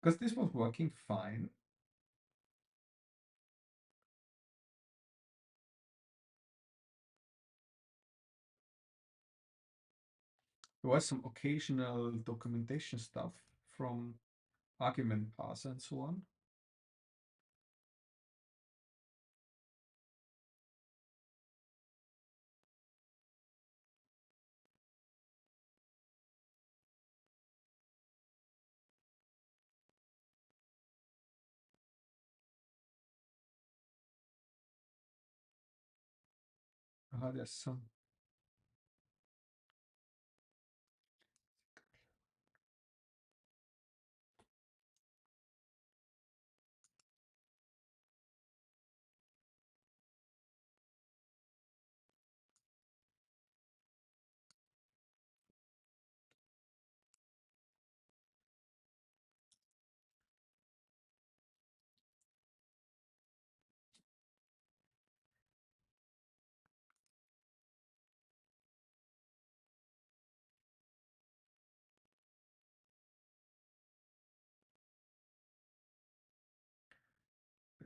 Because this was working fine. There was some occasional documentation stuff from argument parser and so on. There's some.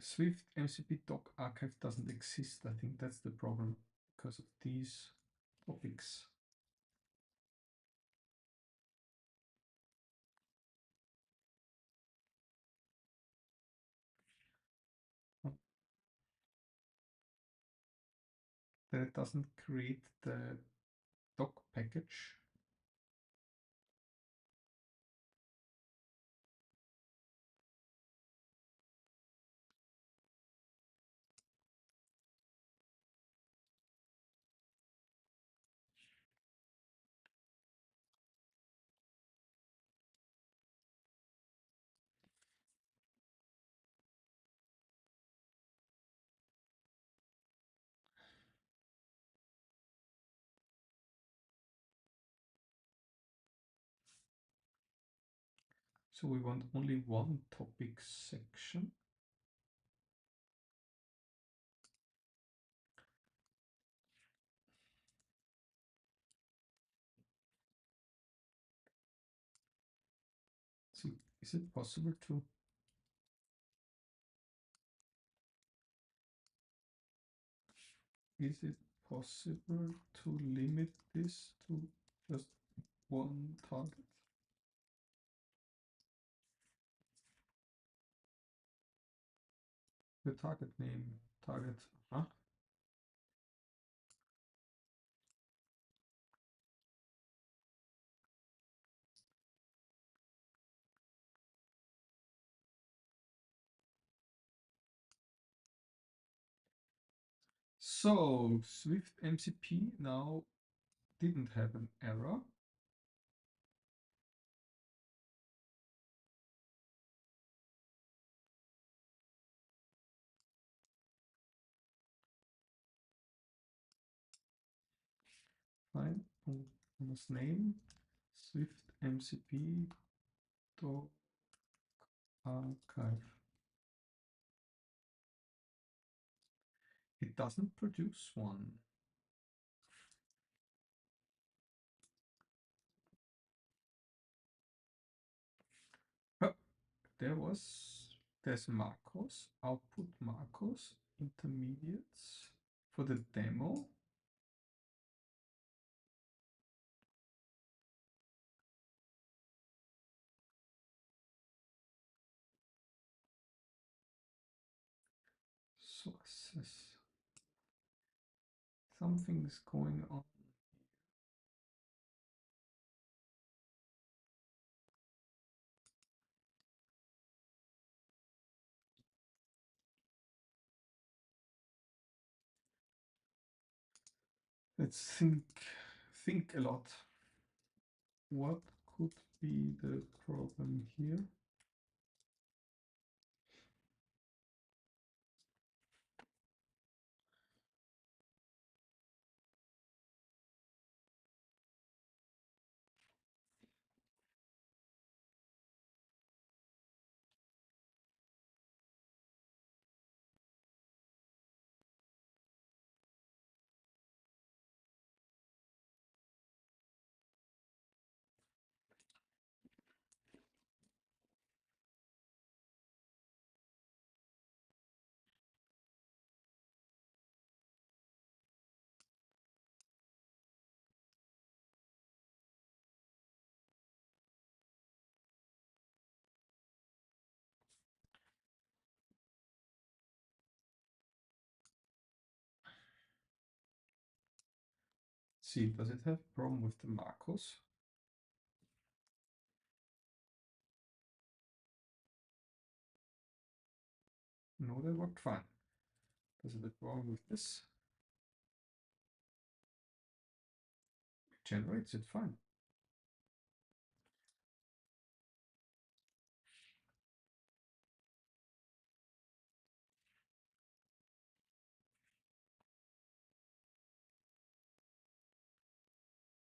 Swift MCP doc archive doesn't exist. I think that's the problem because of these topics. That it doesn't create the doc package. So we want only one topic section. Is it possible to limit this to just one target? The target name, target, huh? So SwiftMCP now didn't have an error. Fine. Almost name SwiftMCP to archive. It doesn't produce one. Oh, there's macros, output macros, intermediates for the demo. Sources. Something's going on. Let's think a lot. What could be the problem here? See, does it have a problem with the macros? No, they worked fine. Does it have a problem with this? It generates it fine.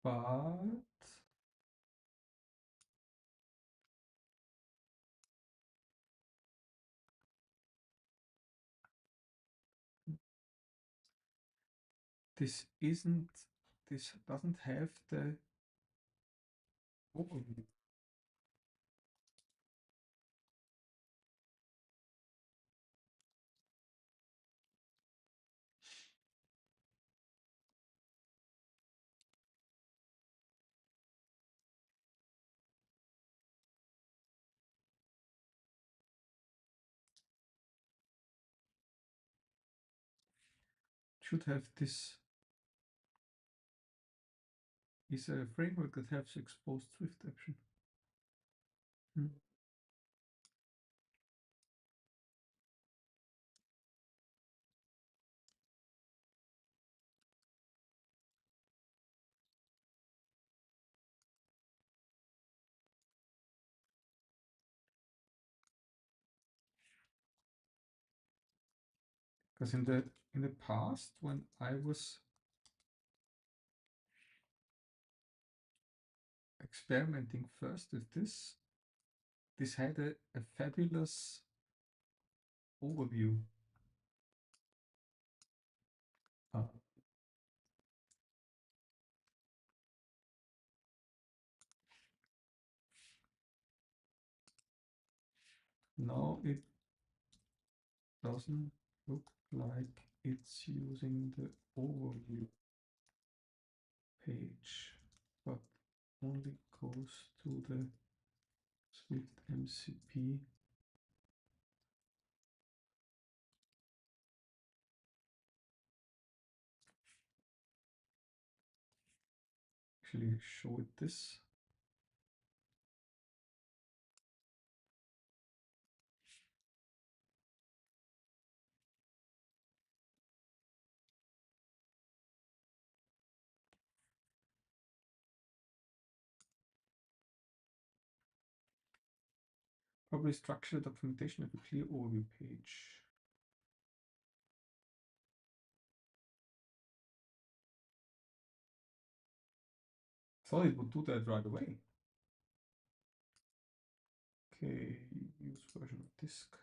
But this doesn't have the overview. Should have this is a framework that has exposed Swift action. Because in the past, when I was experimenting first with this had a fabulous overview. Now it doesn't look like it's using the overview page, but only goes to the SwiftMCP. Actually, show it this. Probably structure documentation of a clear overview page. Thought it would do that right away. Okay, use version of disk.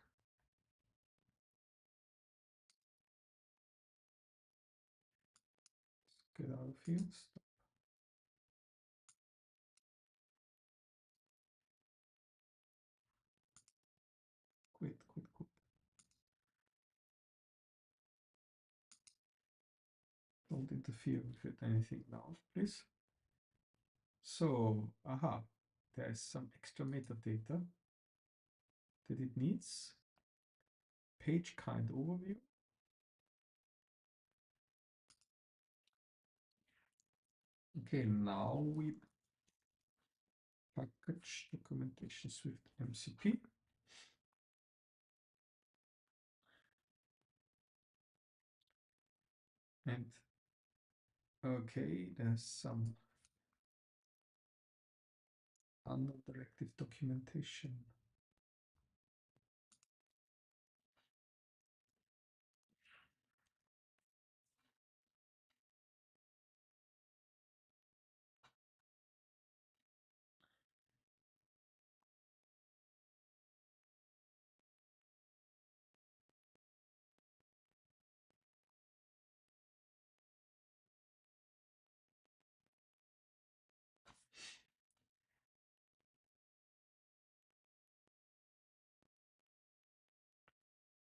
Let's get out of here. Stop. Quit. Don't interfere with anything now, please. So, aha, there's some extra metadata that it needs. Page kind overview. Okay, now we package documentation SwiftMCP. And okay, there's some non-directive documentation.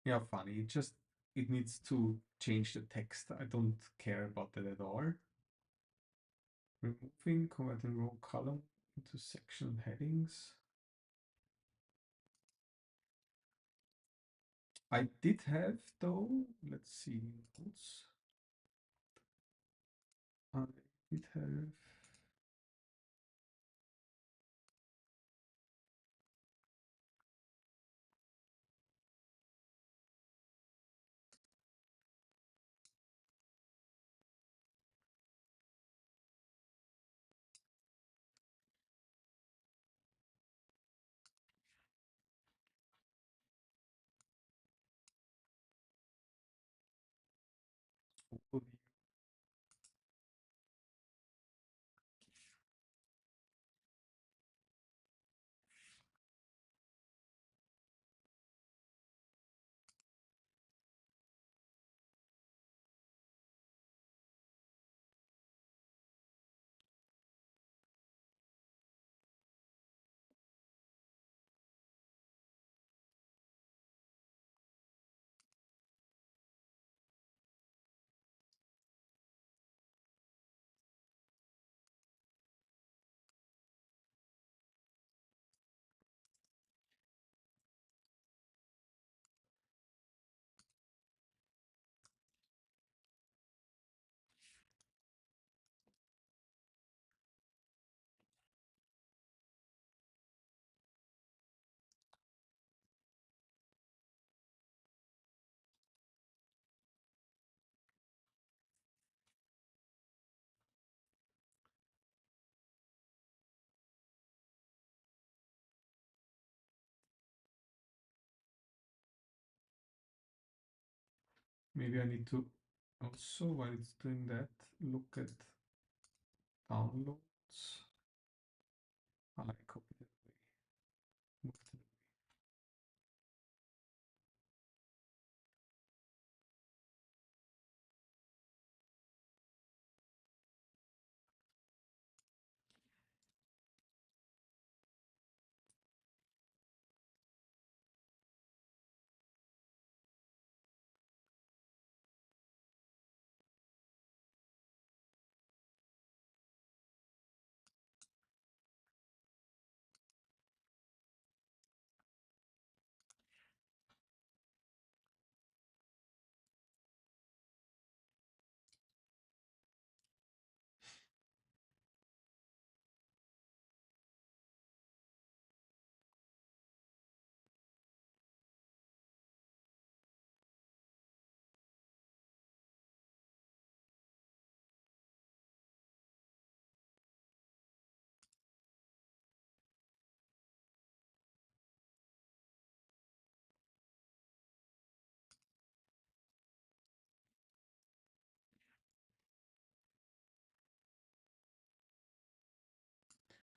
Yeah, funny. It needs to change the text. I don't care about that at all. Removing, converting row column into section headings. I did have though, let's see, notes. I did have overview. Maybe I need to also, while it's doing that, look at downloads. I copied it away, moved it away.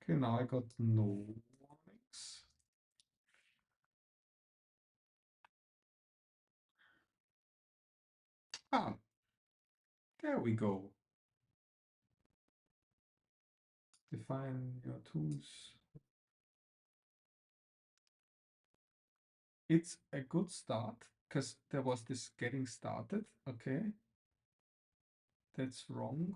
Okay, now I got no warnings. Ah, there we go. Define your tools. It's a good start because there was this getting started. Okay, that's wrong.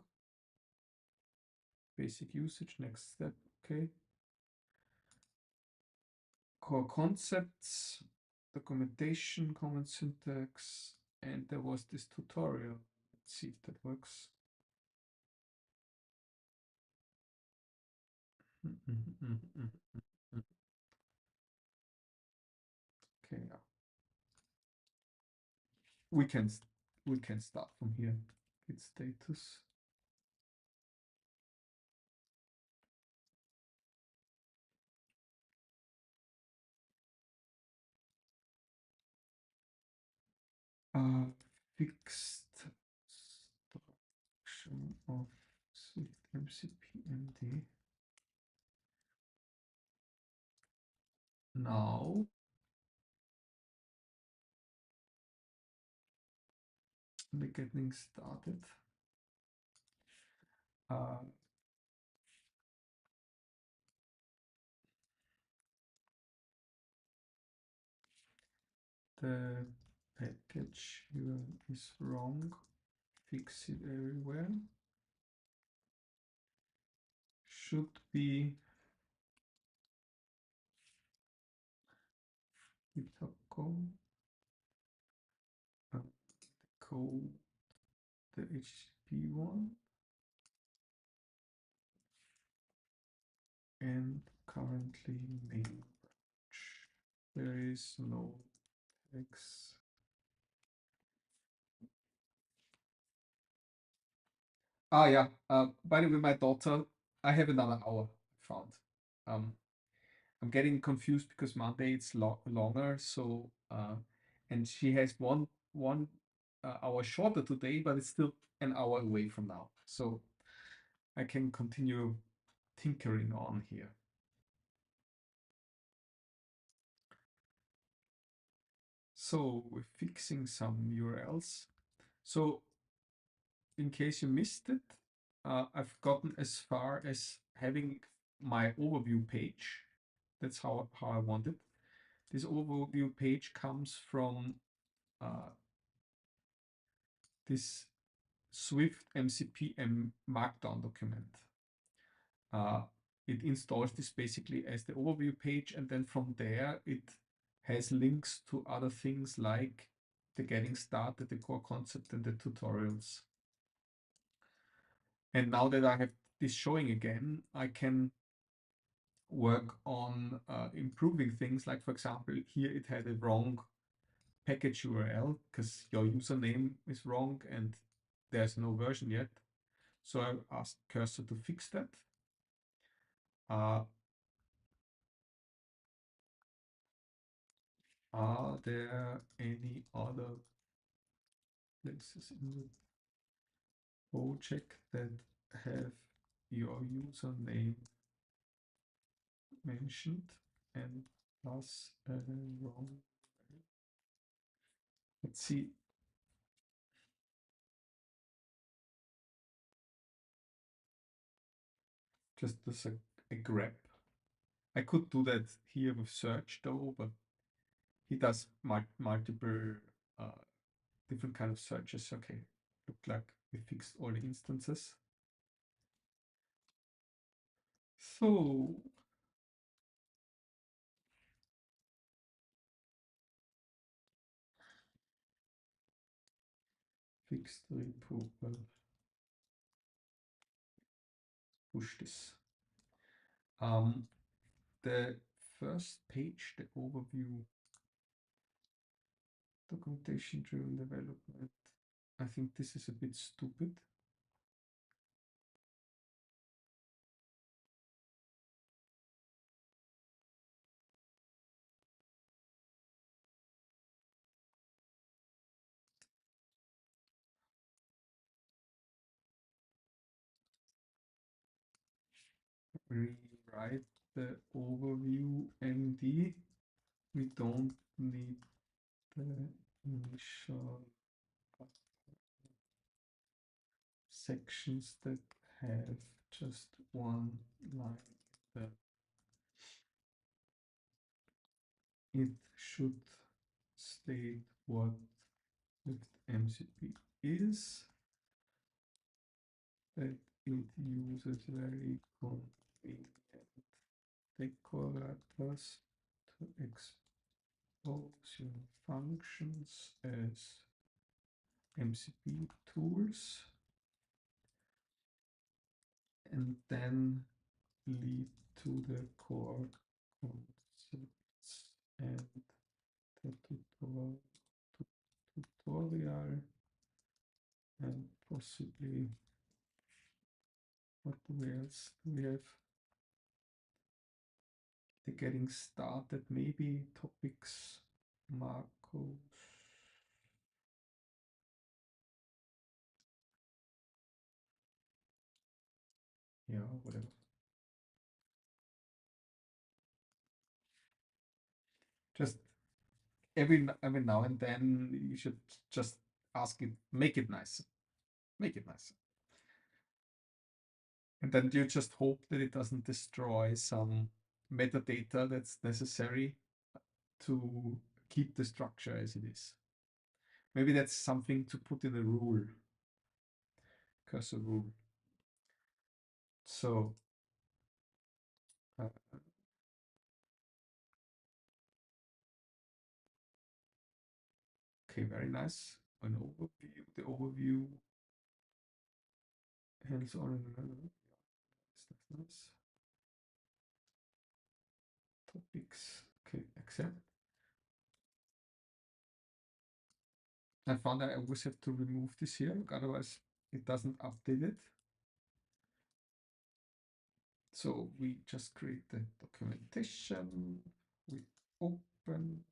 Basic usage, next step. Okay. Core concepts, documentation, common syntax, and there was this tutorial. Let's see if that works. Okay, yeah. We can start from here. Git status. Fixed structure of SwiftMCP MD. Now we're getting started. The package here is wrong. Fix it everywhere. Should be GitHub code, code, the HTTP one, and currently main branch. There is no X. Ah, yeah. By the way, my daughter, I have another hour found. I'm getting confused because Monday it's longer, so and she has one hour shorter today, but it's still an hour away from now, so I can continue tinkering on here. So we're fixing some URLs. So in case you missed it, I've gotten as far as having my overview page. That's how I want it. This overview page comes from this Swift MCP and Markdown document. It installs this basically as the overview page, and then from there it has links to other things like the getting started, the core concept, and the tutorials. And now that I have this showing again, I can work on improving things. Like, for example, here it had a wrong package URL because your username is wrong and there's no version yet. So I asked Cursor to fix that. Are there any other places in the project that have your username mentioned and plus wrong? Let's see. Just as a grep. I could do that here with search though, but he does multiple different kind of searches. Okay, look like we fixed all the instances. So fixed repo. Well, push this. The first page, the overview, documentation driven development. I think this is a bit stupid. Rewrite write the overview MD. We don't need the initial sections that have just one line that it should state what SwiftMCP is, that it uses very convenient decorators to expose your functions as MCP tools, and then lead to the core concepts and the tutorial, and possibly what else do we have? The getting started, maybe topics, Marcos. Yeah, whatever. Just every now and then you should just ask it, make it nice, make it nice. And then you just hope that it doesn't destroy some metadata that's necessary to keep the structure as it is. Maybe that's something to put in a rule, cursor rule. So okay, very nice. An overview, the overview hands-on. That's nice. Topics. Okay, accept. I found I always have to remove this here, otherwise it doesn't update it. So we just create the documentation. We open.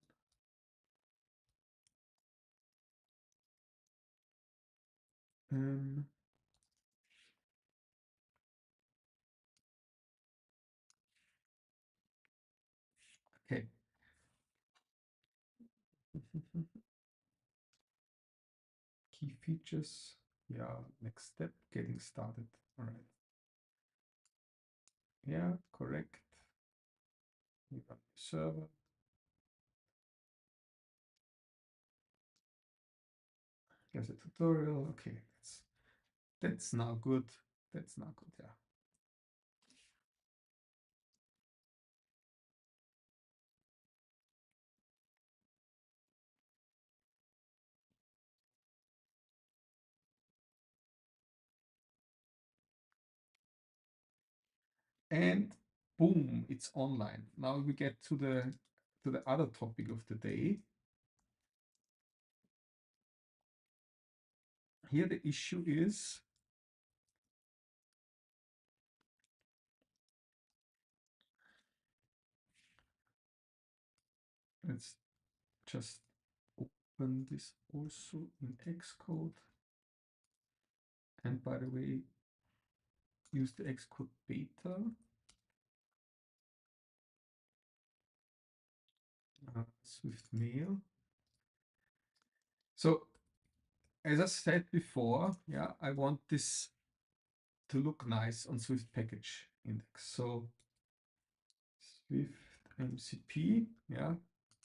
Okay. Key features. Yeah, next step, getting started. All right. Yeah, correct. We run the server. Here's a tutorial. Okay, that's now good. That's now good, yeah. And boom, it's online. Now we get to the other topic of the day. Here the issue is let's just open this also in Xcode. And by the way, use the Xcode beta. SwiftMail. So as I said before, yeah, I want this to look nice on Swift package index. So SwiftMCP, yeah,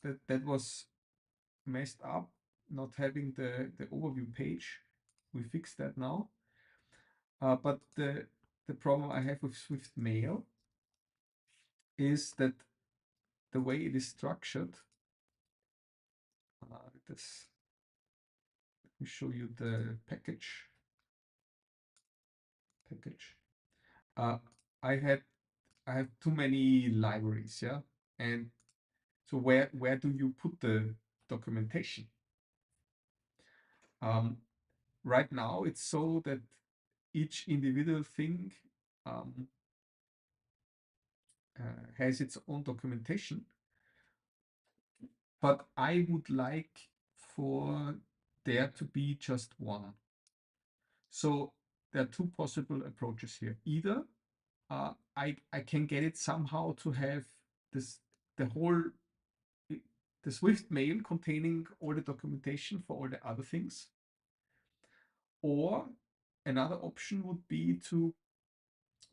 that was messed up, not having the overview page. We fixed that now. But the problem I have with SwiftMail is that the way it is structured, let me show you the package. I have too many libraries, yeah, and so where do you put the documentation? Right now it's so that each individual thing has its own documentation, but I would like for there to be just one. So there are two possible approaches here. Either I can get it somehow to have this the whole the Swift mail containing all the documentation for all the other things. Or another option would be to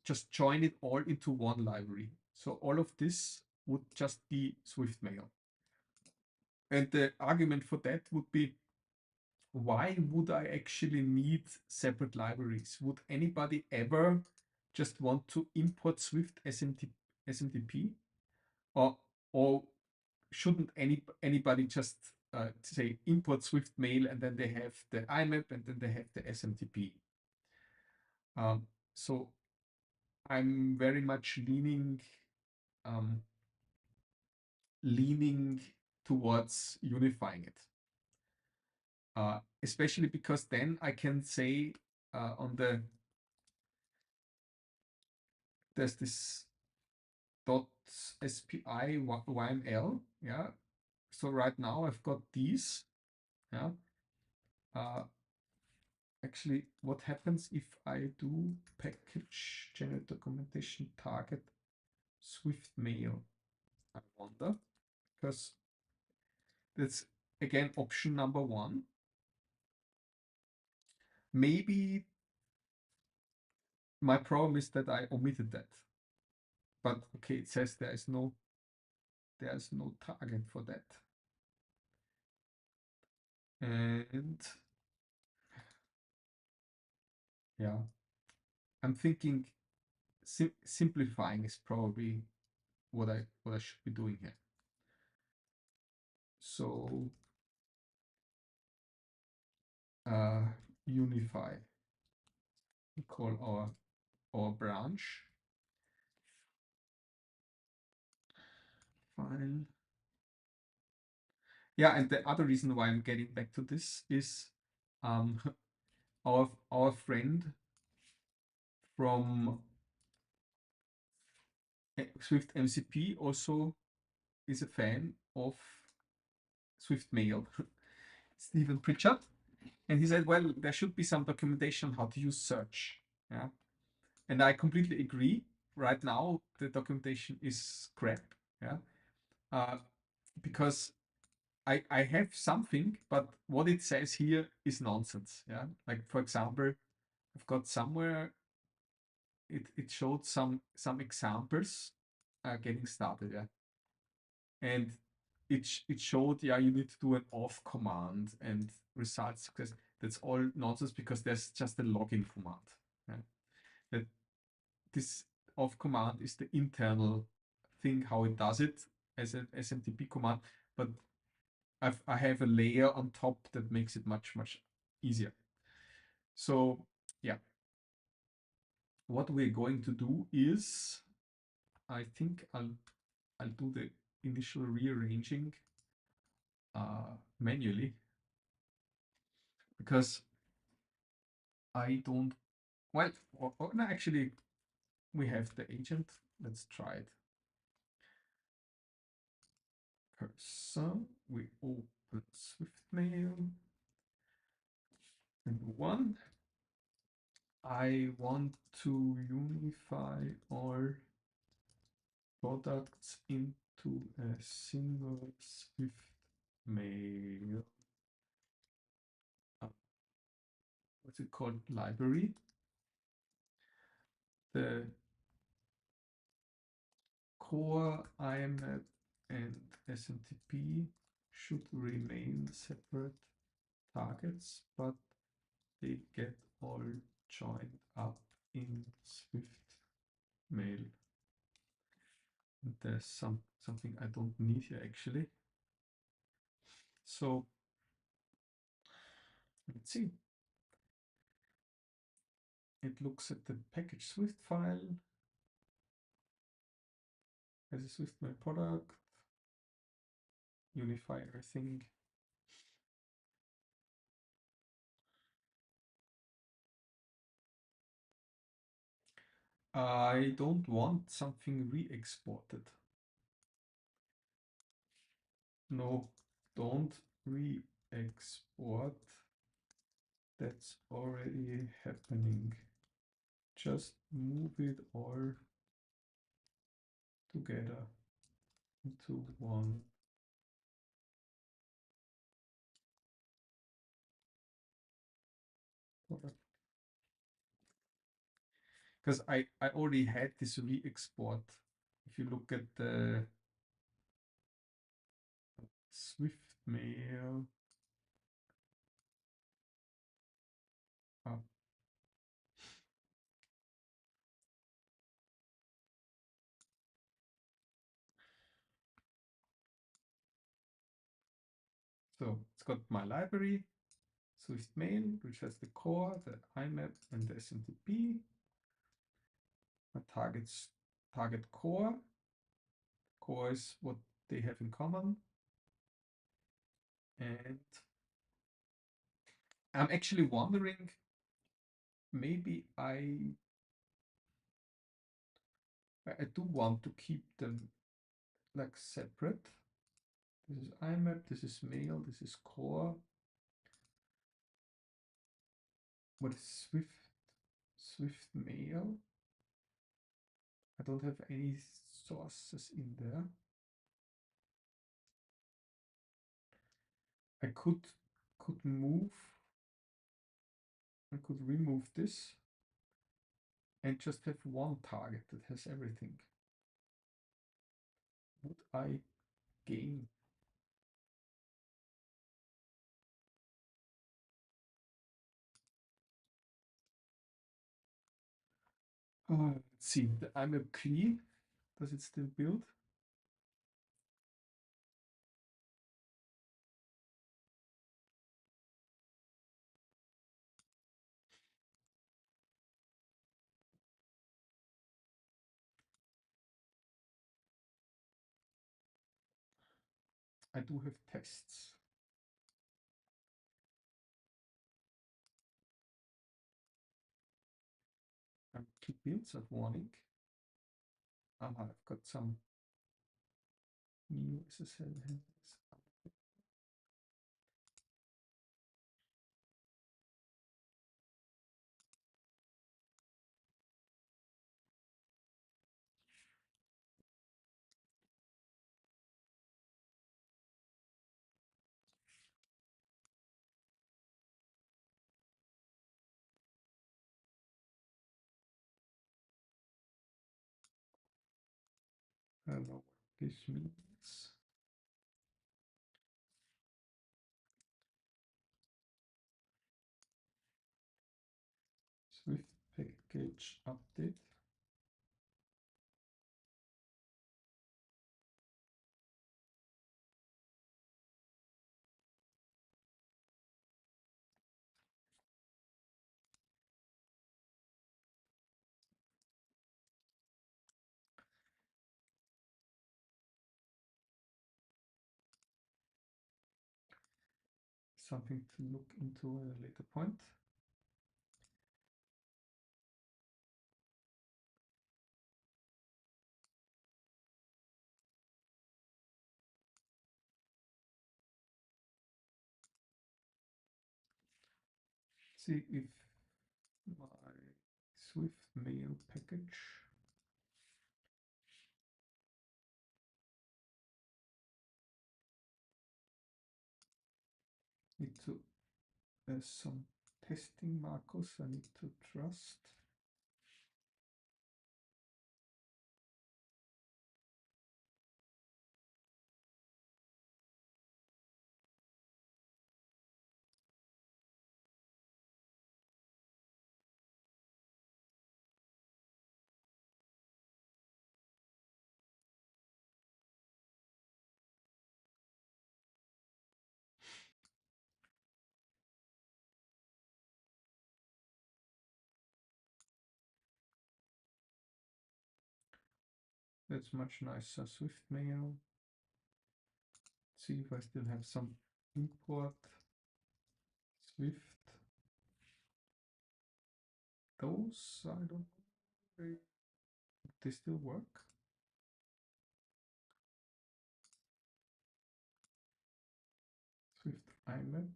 just join it all into one library. So all of this would just be SwiftMail. And the argument for that would be, why would I actually need separate libraries? Would anybody ever just want to import Swift SMTP? Or shouldn't anybody just say import SwiftMail, and then they have the IMAP, and then they have the SMTP? So I'm very much um, leaning towards unifying it, especially because then I can say on there's this .spi yml, yeah. So right now I've got these, yeah. Actually, what happens if I do package generate documentation target SwiftMail? I wonder, because that's again option number one. Maybe my problem is that I omitted that. But okay, it says there's no target for that. And yeah, I'm thinking simplifying is probably what I should be doing here. So unify, we call our branch file. Yeah, and the other reason why I'm getting back to this is our friend from SwiftMCP also is a fan of SwiftMail, Stephen Pritchard, and he said, well, there should be some documentation how to use search. Yeah, and I completely agree. Right now, the documentation is crap. Yeah, because I have something, but what it says here is nonsense. Yeah, like for example, I've got somewhere it showed some examples getting started. Yeah, and it showed, yeah, you need to do an auth command and result success. That's all nonsense, because there's just a login command. Yeah? That this auth command is the internal thing, how it does it as an SMTP command, but I have a layer on top that makes it much easier. So yeah, what we're going to do is, I think I'll do the initial rearranging manually, because I don't, well, no, actually, we have the agent. Let's try it. So we open SwiftMail. And one, I want to unify all products into a single SwiftMail. What's it called? Library. The core IMAP and SMTP should remain separate targets, but they get all joined up in SwiftMail. And there's something I don't need here actually. So let's see. It looks at the package Swift file as a SwiftMail product, unify everything. I don't want something re-exported. No, don't re-export. That's already happening. Just move it all together into one product. Because I already had this re-export. If you look at the SwiftMail, so it's got my library, SwiftMail, which has the core, the IMAP, and the SMTP. My target core. Core is what they have in common. And I'm actually wondering, maybe I do want to keep them like separate. This is IMAP, this is mail, this is core. What is Swift mail? I don't have any sources in there. I could remove this and just have one target that has everything. Would I gain? Let's see, the IMAP clean. Does it still build? I do have tests. Keep builds of warning. I've got some new SSL handles. I don't know what this means. Swift package update. Something to look into at a later point. See if my Swift mail package need to some testing markers I need to trust. That's much nicer. Swift mail. See if I still have some import Swift. Those I don't know. They still work. Swift IMAP.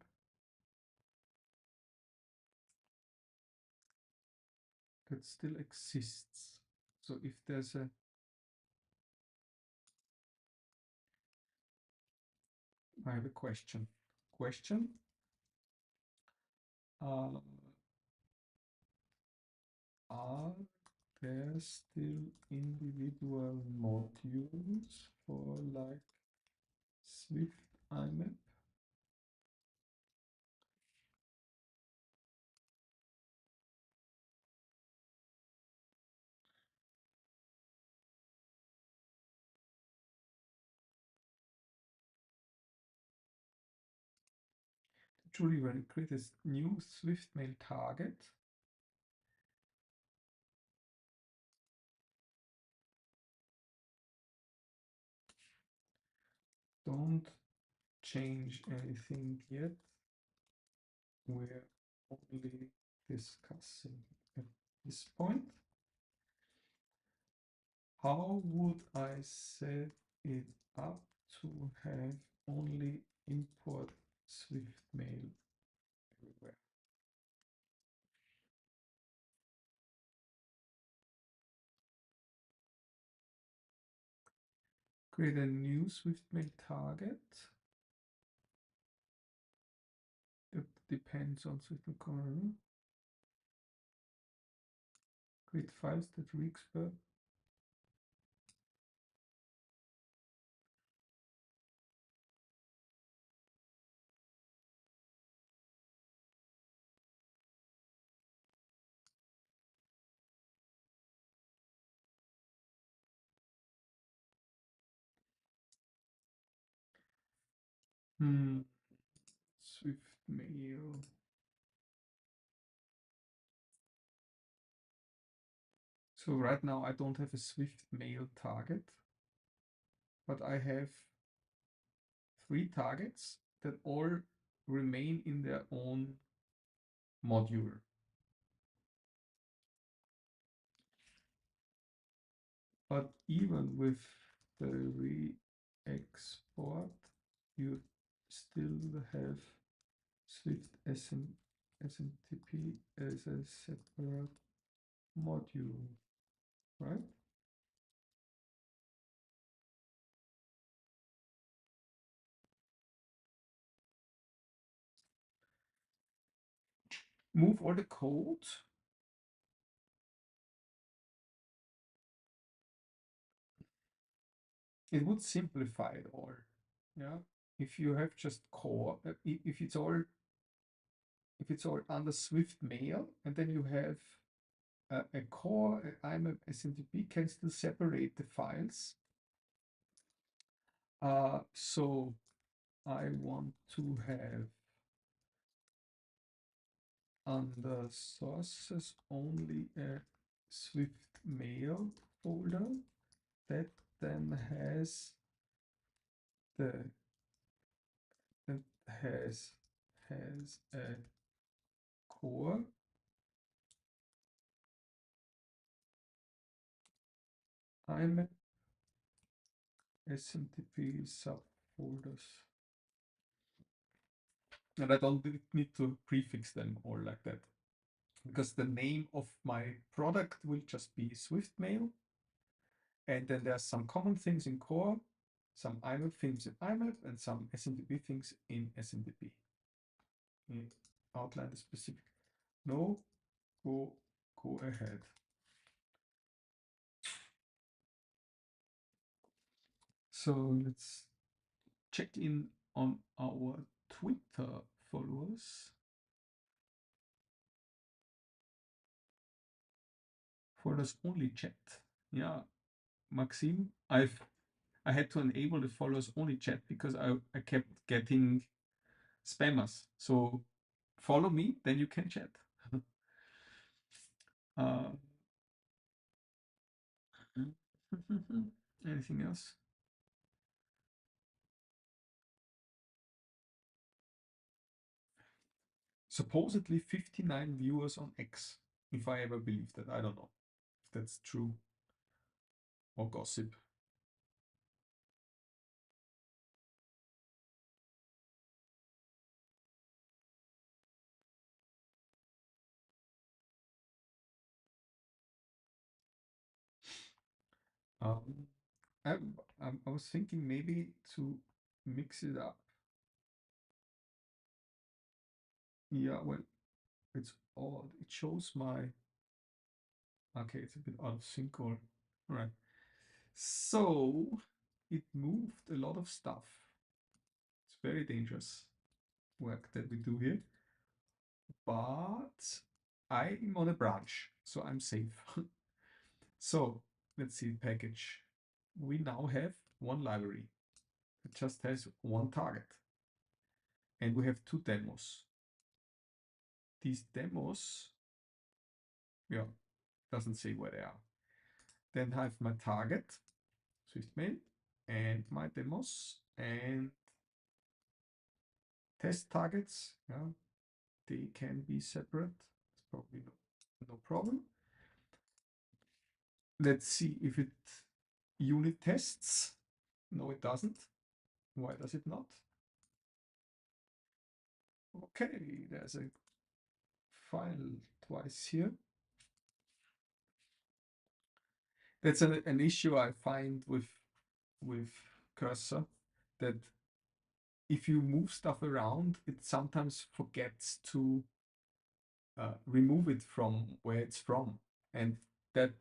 That still exists. So if there's a I have a question. Question. Are there still individual modules for like Swift IMAP? Truly, when you create this new SwiftMail target, don't change anything yet. We're only discussing at this point. How would I set it up to have only import SwiftMail everywhere? Create a new SwiftMail target. That depends on SwiftMail. Create files that re-export. SwiftMail. So right now I don't have a SwiftMail target, but I have 3 targets that all remain in their own module. But even with the re-export, you still have Swift SMTP as a separate module, right? Move all the code. It would simplify it all. Yeah. If you have just core, if it's all under SwiftMail, and then you have a core, I'm a SMTP can still separate the files. So I want to have under sources only a SwiftMail folder that then has the that has a core I'm SMTP subfolders. And I don't need to prefix them all like that, because the name of my product will just be SwiftMail. And then there's some common things in core, some IMAP things in IMAP, and some SMTP things in SMTP. Outline the specific. No, go ahead. So let's check in on our Twitter followers. Followers only chat. Yeah, Maxime, I had to enable the followers only chat because I kept getting spammers. So follow me, then you can chat. Anything else? Supposedly 59 viewers on X. If I ever believe that, I don't know if that's true or gossip. I was thinking maybe to mix it up Yeah, well, it's odd. It shows my, okay, it's a bit out of sync or, all right. So it moved a lot of stuff. It's very dangerous work that we do here, but I'm on a branch, so I'm safe. So let's see, package. We now have one library. It just has one target. And we have two demos. These demos, yeah, doesn't say where they are. Then I have my target, SwiftMail, and my demos and test targets. Yeah, they can be separate. It's probably no problem. Let's see if it unit tests. No, it doesn't. Why does it not? Okay, there's a file twice here. That's an issue I find with cursor, that if you move stuff around, it sometimes forgets to remove it from where it's from. And that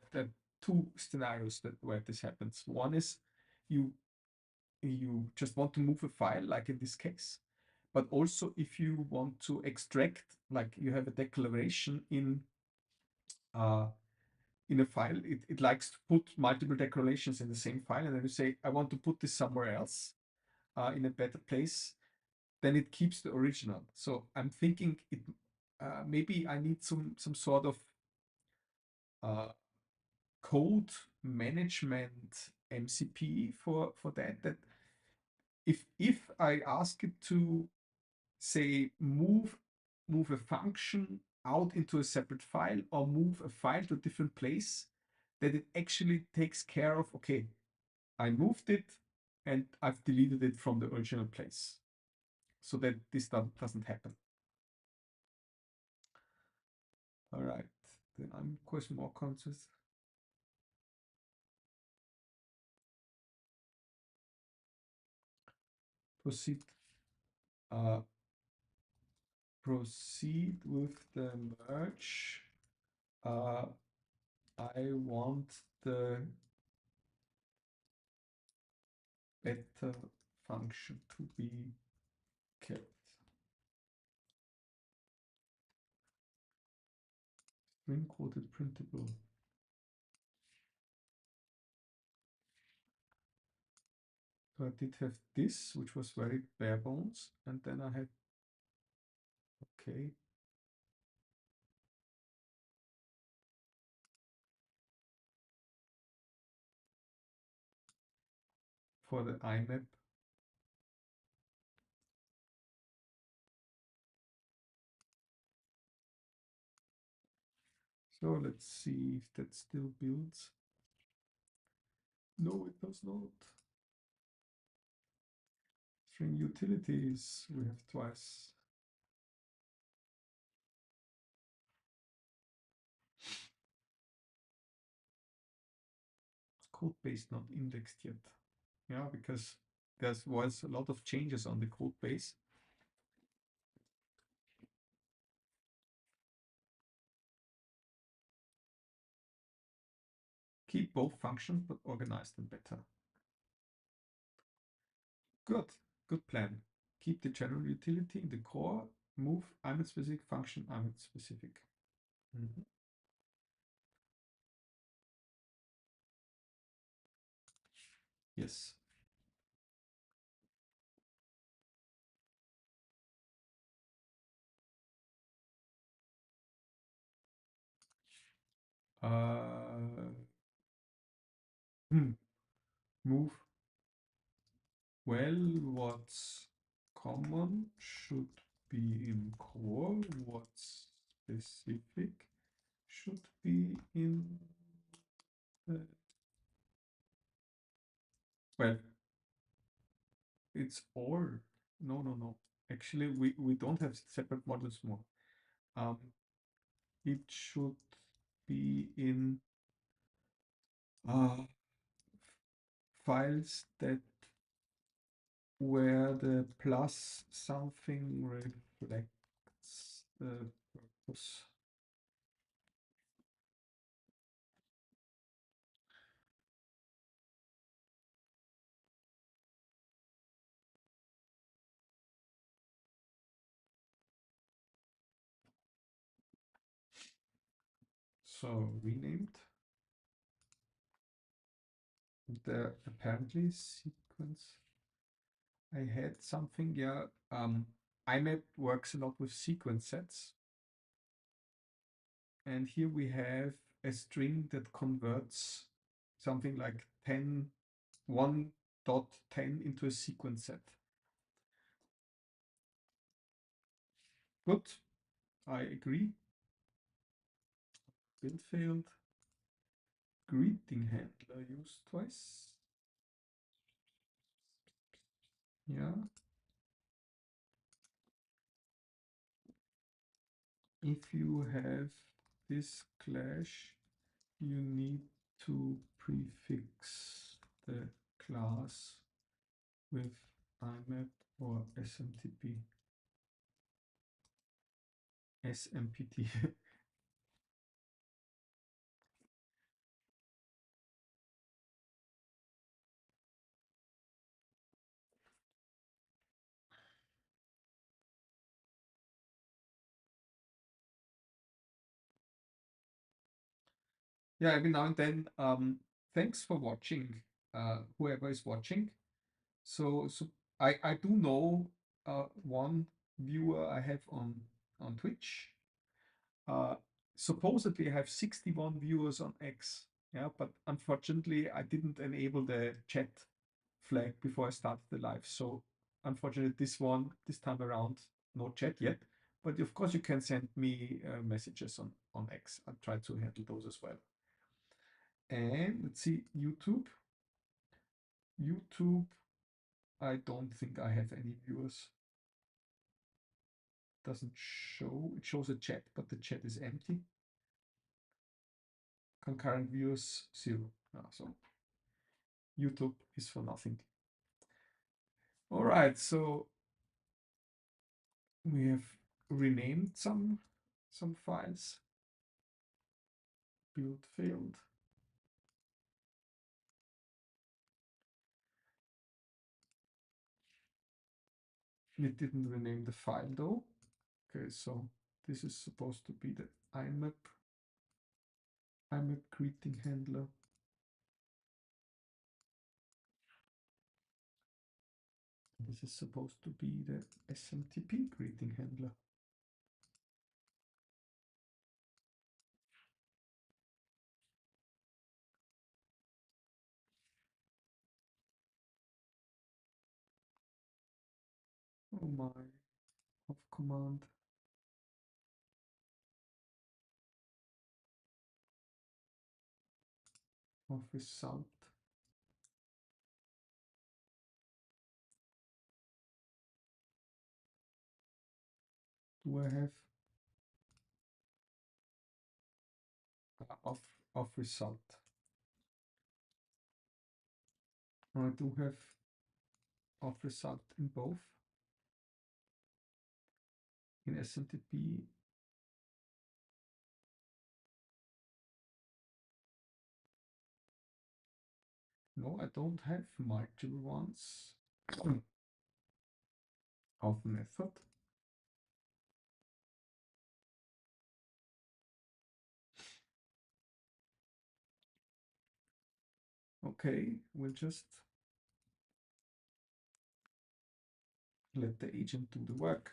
two scenarios that where this happens. One is you just want to move a file, like in this case, but also if you want to extract, like you have a declaration in a file, it likes to put multiple declarations in the same file, and then you say, I want to put this somewhere else in a better place, then it keeps the original. So I'm thinking it maybe I need some sort of code management MCP for that if I ask it to say move a function out into a separate file or move a file to a different place, that it actually takes care of, okay, I moved it and I've deleted it from the original place, so that this doesn't happen. All right, then I'm of course more conscious. Proceed. Proceed with the merge. I want the better function to be kept. String quoted printable. So I did have this, which was very bare bones, and then I had, okay, for the IMAP. So let's see if that still builds. No, it does not. String utilities, we have twice. Code base not indexed yet. Yeah, because there was a lot of changes on the code base. Keep both functions, but organize them better. Good plan. Keep the general utility in the core, move IMAP specific function IMAP specific. Yes. Move. Well, what's common should be in core. What's specific should be in well, it's all. No. Actually, we don't have separate modules more. It should be in files that where the plus something reflects the purpose. So renamed the apparently sequence. I had something, yeah. IMAP works a lot with sequence sets. And here we have a string that converts something like 1.10 into a sequence set. Good, I agree. Build failed. Greeting handler used twice. Yeah. If you have this clash, you need to prefix the class with IMAP or SMTP. SMPT. Yeah, every now and then. Thanks for watching, whoever is watching. So I do know one viewer I have on Twitch. Uh, Supposedly I have 61 viewers on X. Yeah, but unfortunately I didn't enable the chat flag before I started the live. So unfortunately this time around, no chat yet. But of course you can send me messages on X. I'll try to handle those as well. And let's see, YouTube. YouTube, I don't think I have any viewers. Doesn't show. It shows a chat, but the chat is empty. Concurrent viewers, 0. So YouTube is for nothing. All right, so we have renamed some files. Build failed. It didn't rename the file though. Okay, so this is supposed to be the IMAP greeting handler. This is supposed to be the SMTP greeting handler. Oh my, of command. Of result. Do I have of result? I do have of result in both. In SMTP, no, I don't have multiple ones of method. Okay, we'll just let the agent do the work.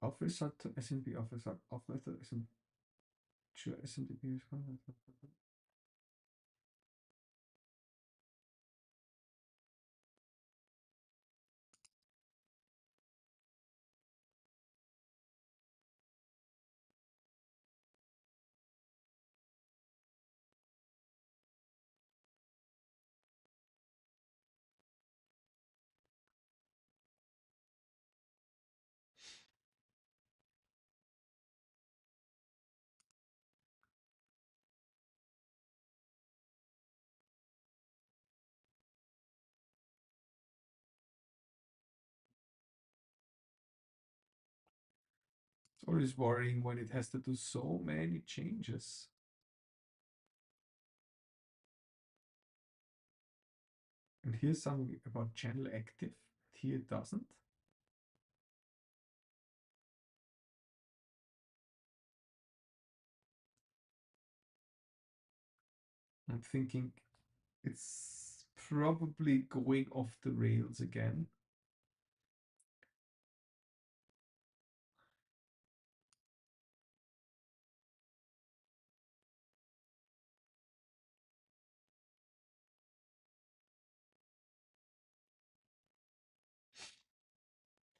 Of result to SMTP of result of method isn't sure SMTP is It's always worrying when it has to do so many changes. And here's something about channel active. Here it doesn't. I'm thinking it's probably going off the rails again.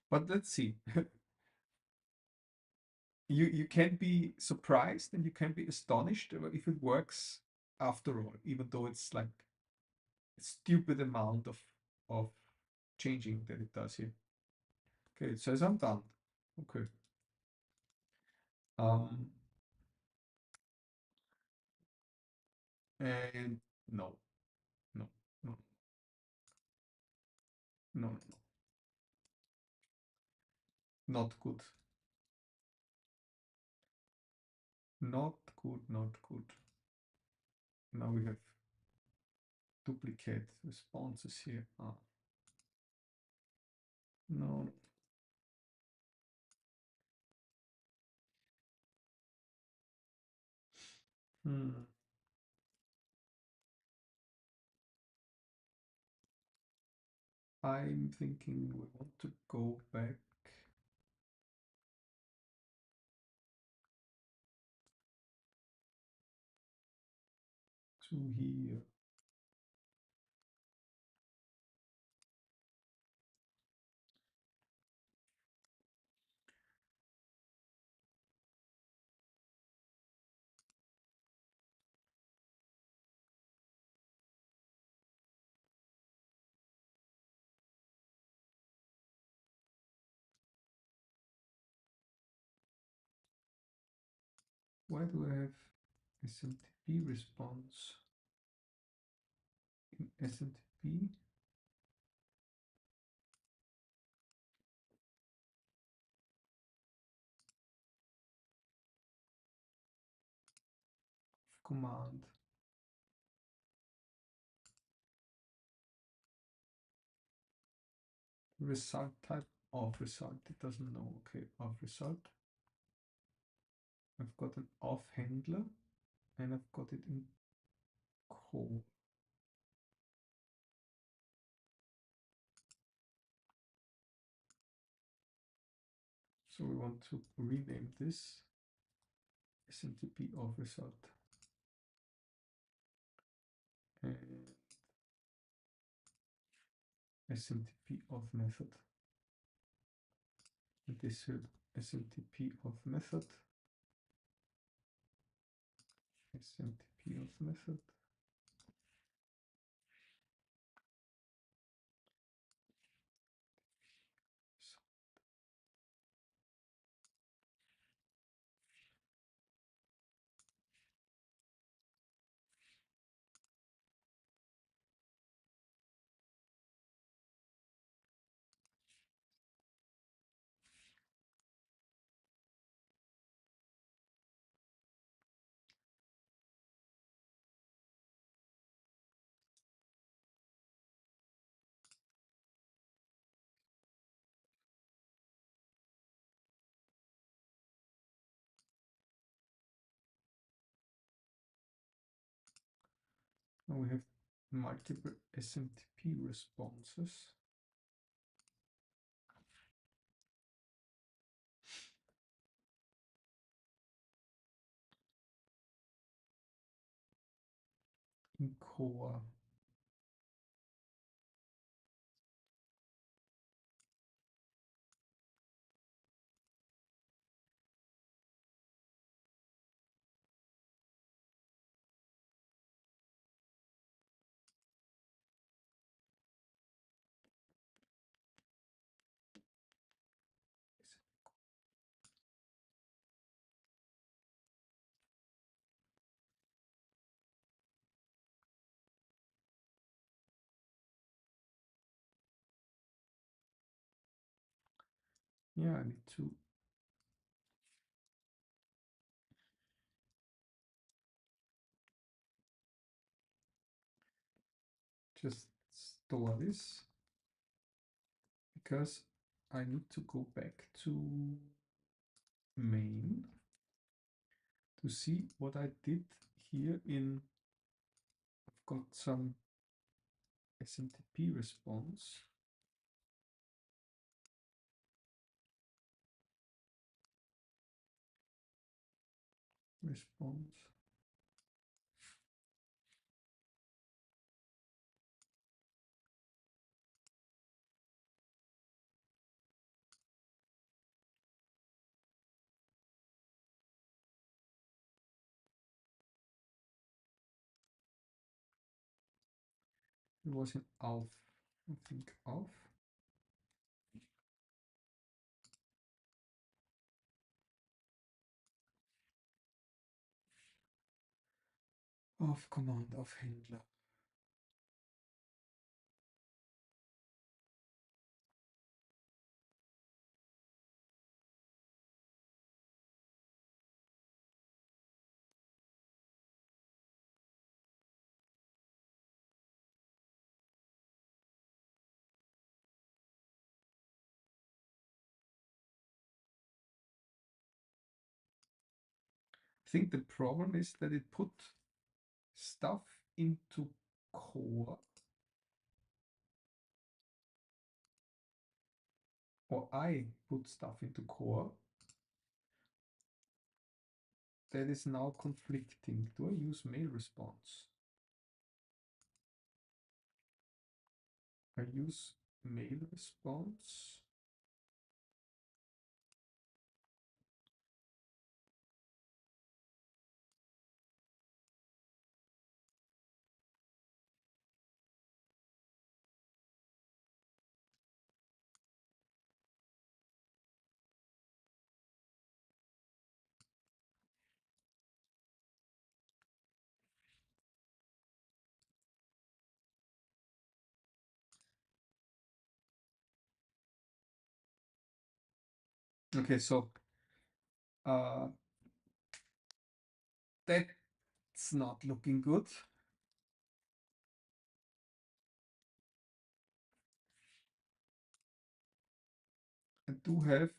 But let's see. You can be surprised and you can be astonished if it works after all, even though it's like a stupid amount of changing that it does here. Okay, it says I'm done. Okay. Um, and no, no, no, no, no, no. Not good. Not good, not good. Now we have duplicate responses here. Ah. No. Hmm. I'm thinking we want to go back to here. Why do I have SMTP response in SMTP? Command. Result type of result. It doesn't know. Okay, of result. I've got an of handler and I've got it in code. So we want to rename this SMTP of result. And SMTP of method. And this should SMTP of method. SMTP of method. Now we have multiple SMTP responses. In core. Yeah, I need to just store this because I need to go back to main to see what I did here in. I've got some SMTP response. It was in ALF, I think ALF. Of command of Händler. I think the problem is that it put stuff into core, or I put stuff into core that is now conflicting. Do I use mail response? I use mail response. Okay, so that's not looking good. I do have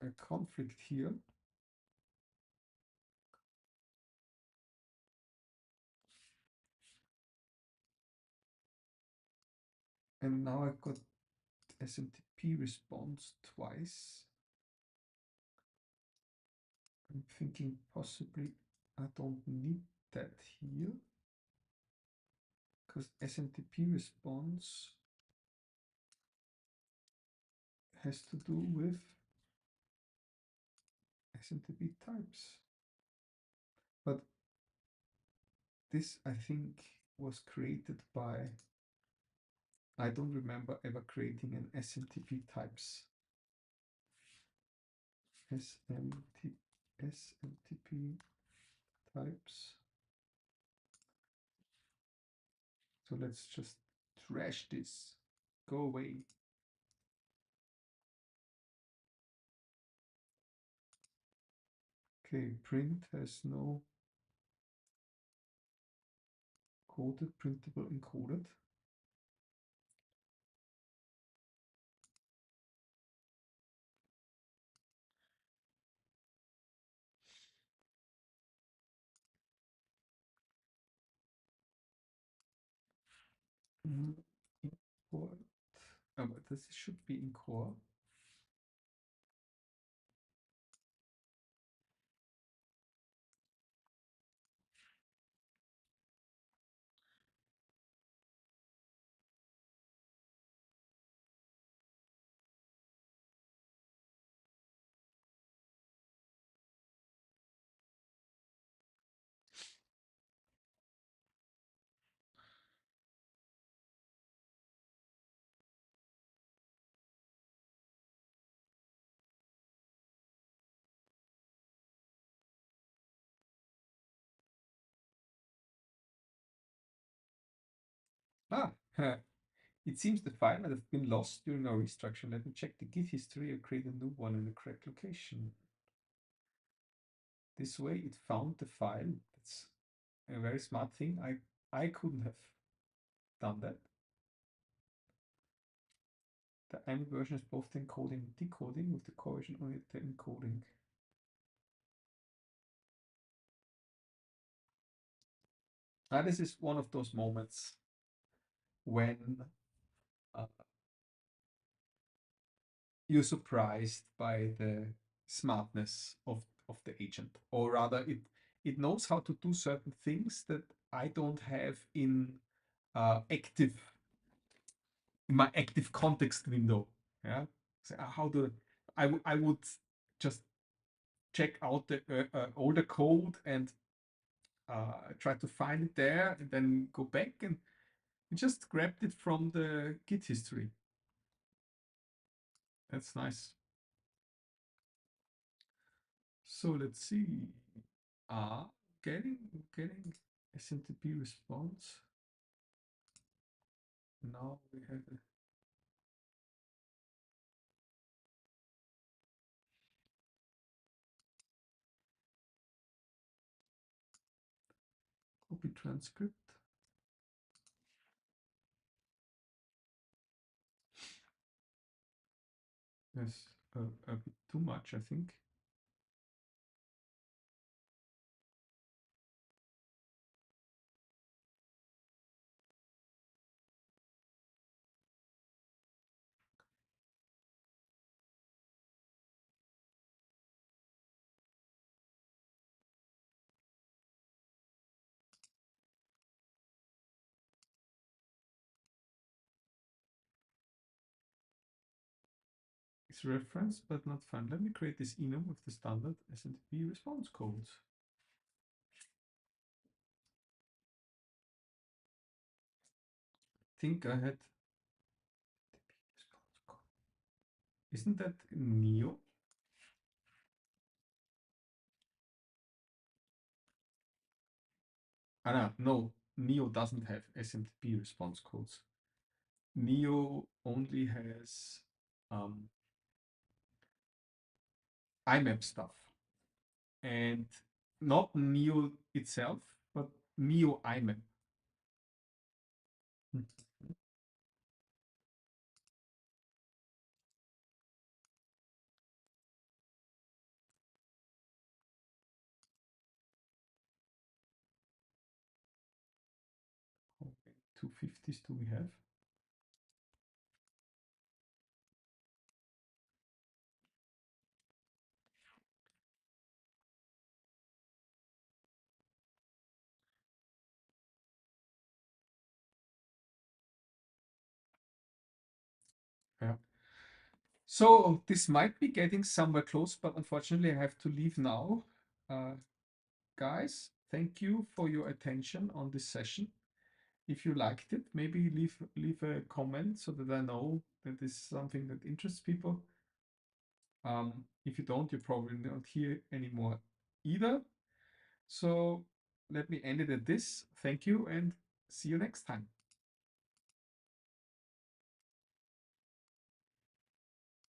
a conflict here. And now I've got SMTP response twice. I'm thinking possibly I don't need that here because SMTP response has to do with SMTP types. But this, I think, was created by, I don't remember ever creating an SMTP types. SMTP types. So let's just trash this. Go away. Okay, print has no coded, printable, encoded. Import. Oh, but this should be in core. Ah, it seems the file might have been lost during our restructure. Let me check the Git history or create a new one in the correct location. This way it found the file. That's a very smart thing. I I couldn't have done that. The IME version is both the encoding and decoding, with the core version only the encoding. This is one of those moments when uh, you're surprised by the smartness of the agent, or rather it knows how to do certain things that I don't have in my active context window. Yeah, so how do I would just check out the older code and try to find it there and then go back, and we just grabbed it from the Git history. That's nice. So let's see. Getting SMTP response. Now we have a copy transcript. Yes, a bit too much, I think. It's referenced but not found. Let me create this enum with the standard SMTP response codes. I think I had. Isn't that Neo? No, Neo doesn't have SMTP response codes. Neo only has IMAP stuff, and not Neo itself, but Neo IMAP. How many 250s do we have? Yeah. So this might be getting somewhere close, but unfortunately I have to leave now. Guys, thank you for your attention on this session. If you liked it, maybe leave a comment so that I know that this is something that interests people. If you don't, you're probably not here anymore either. So let me end it at this. Thank you and see you next time.